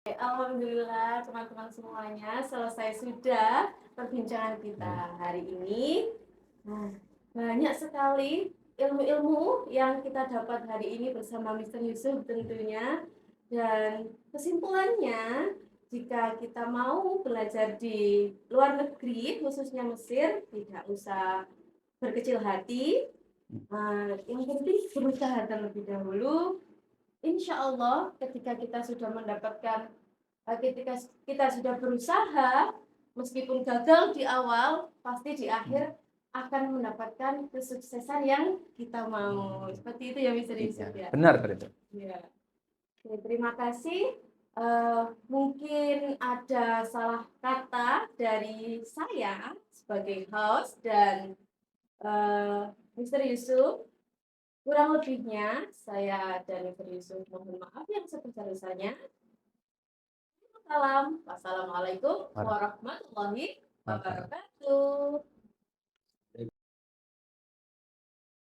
Alhamdulillah teman-teman semuanya, selesai sudah perbincangan kita hari ini. Nah, banyak sekali ilmu-ilmu yang kita dapat hari ini bersama Mr. Yusuf tentunya. Dan kesimpulannya, jika kita mau belajar di luar negeri, khususnya Mesir, tidak usah berkecil hati. Yang penting berusaha terlebih dahulu. Insya Allah ketika kita sudah mendapatkan, ketika kita sudah berusaha, meskipun gagal di awal, pasti di akhir akan mendapatkan kesuksesan yang kita mau. Seperti itu ya Mr. Yusuf ya. Benar itu. Ya. Oke, terima kasih. Mungkin ada salah kata dari saya sebagai host dan Mr. Yusuf. Kurang lebihnya, saya dan Mr. Yusuf mohon maaf yang sebesar-besarnya. Wassalamualaikum warahmatullahi wabarakatuh.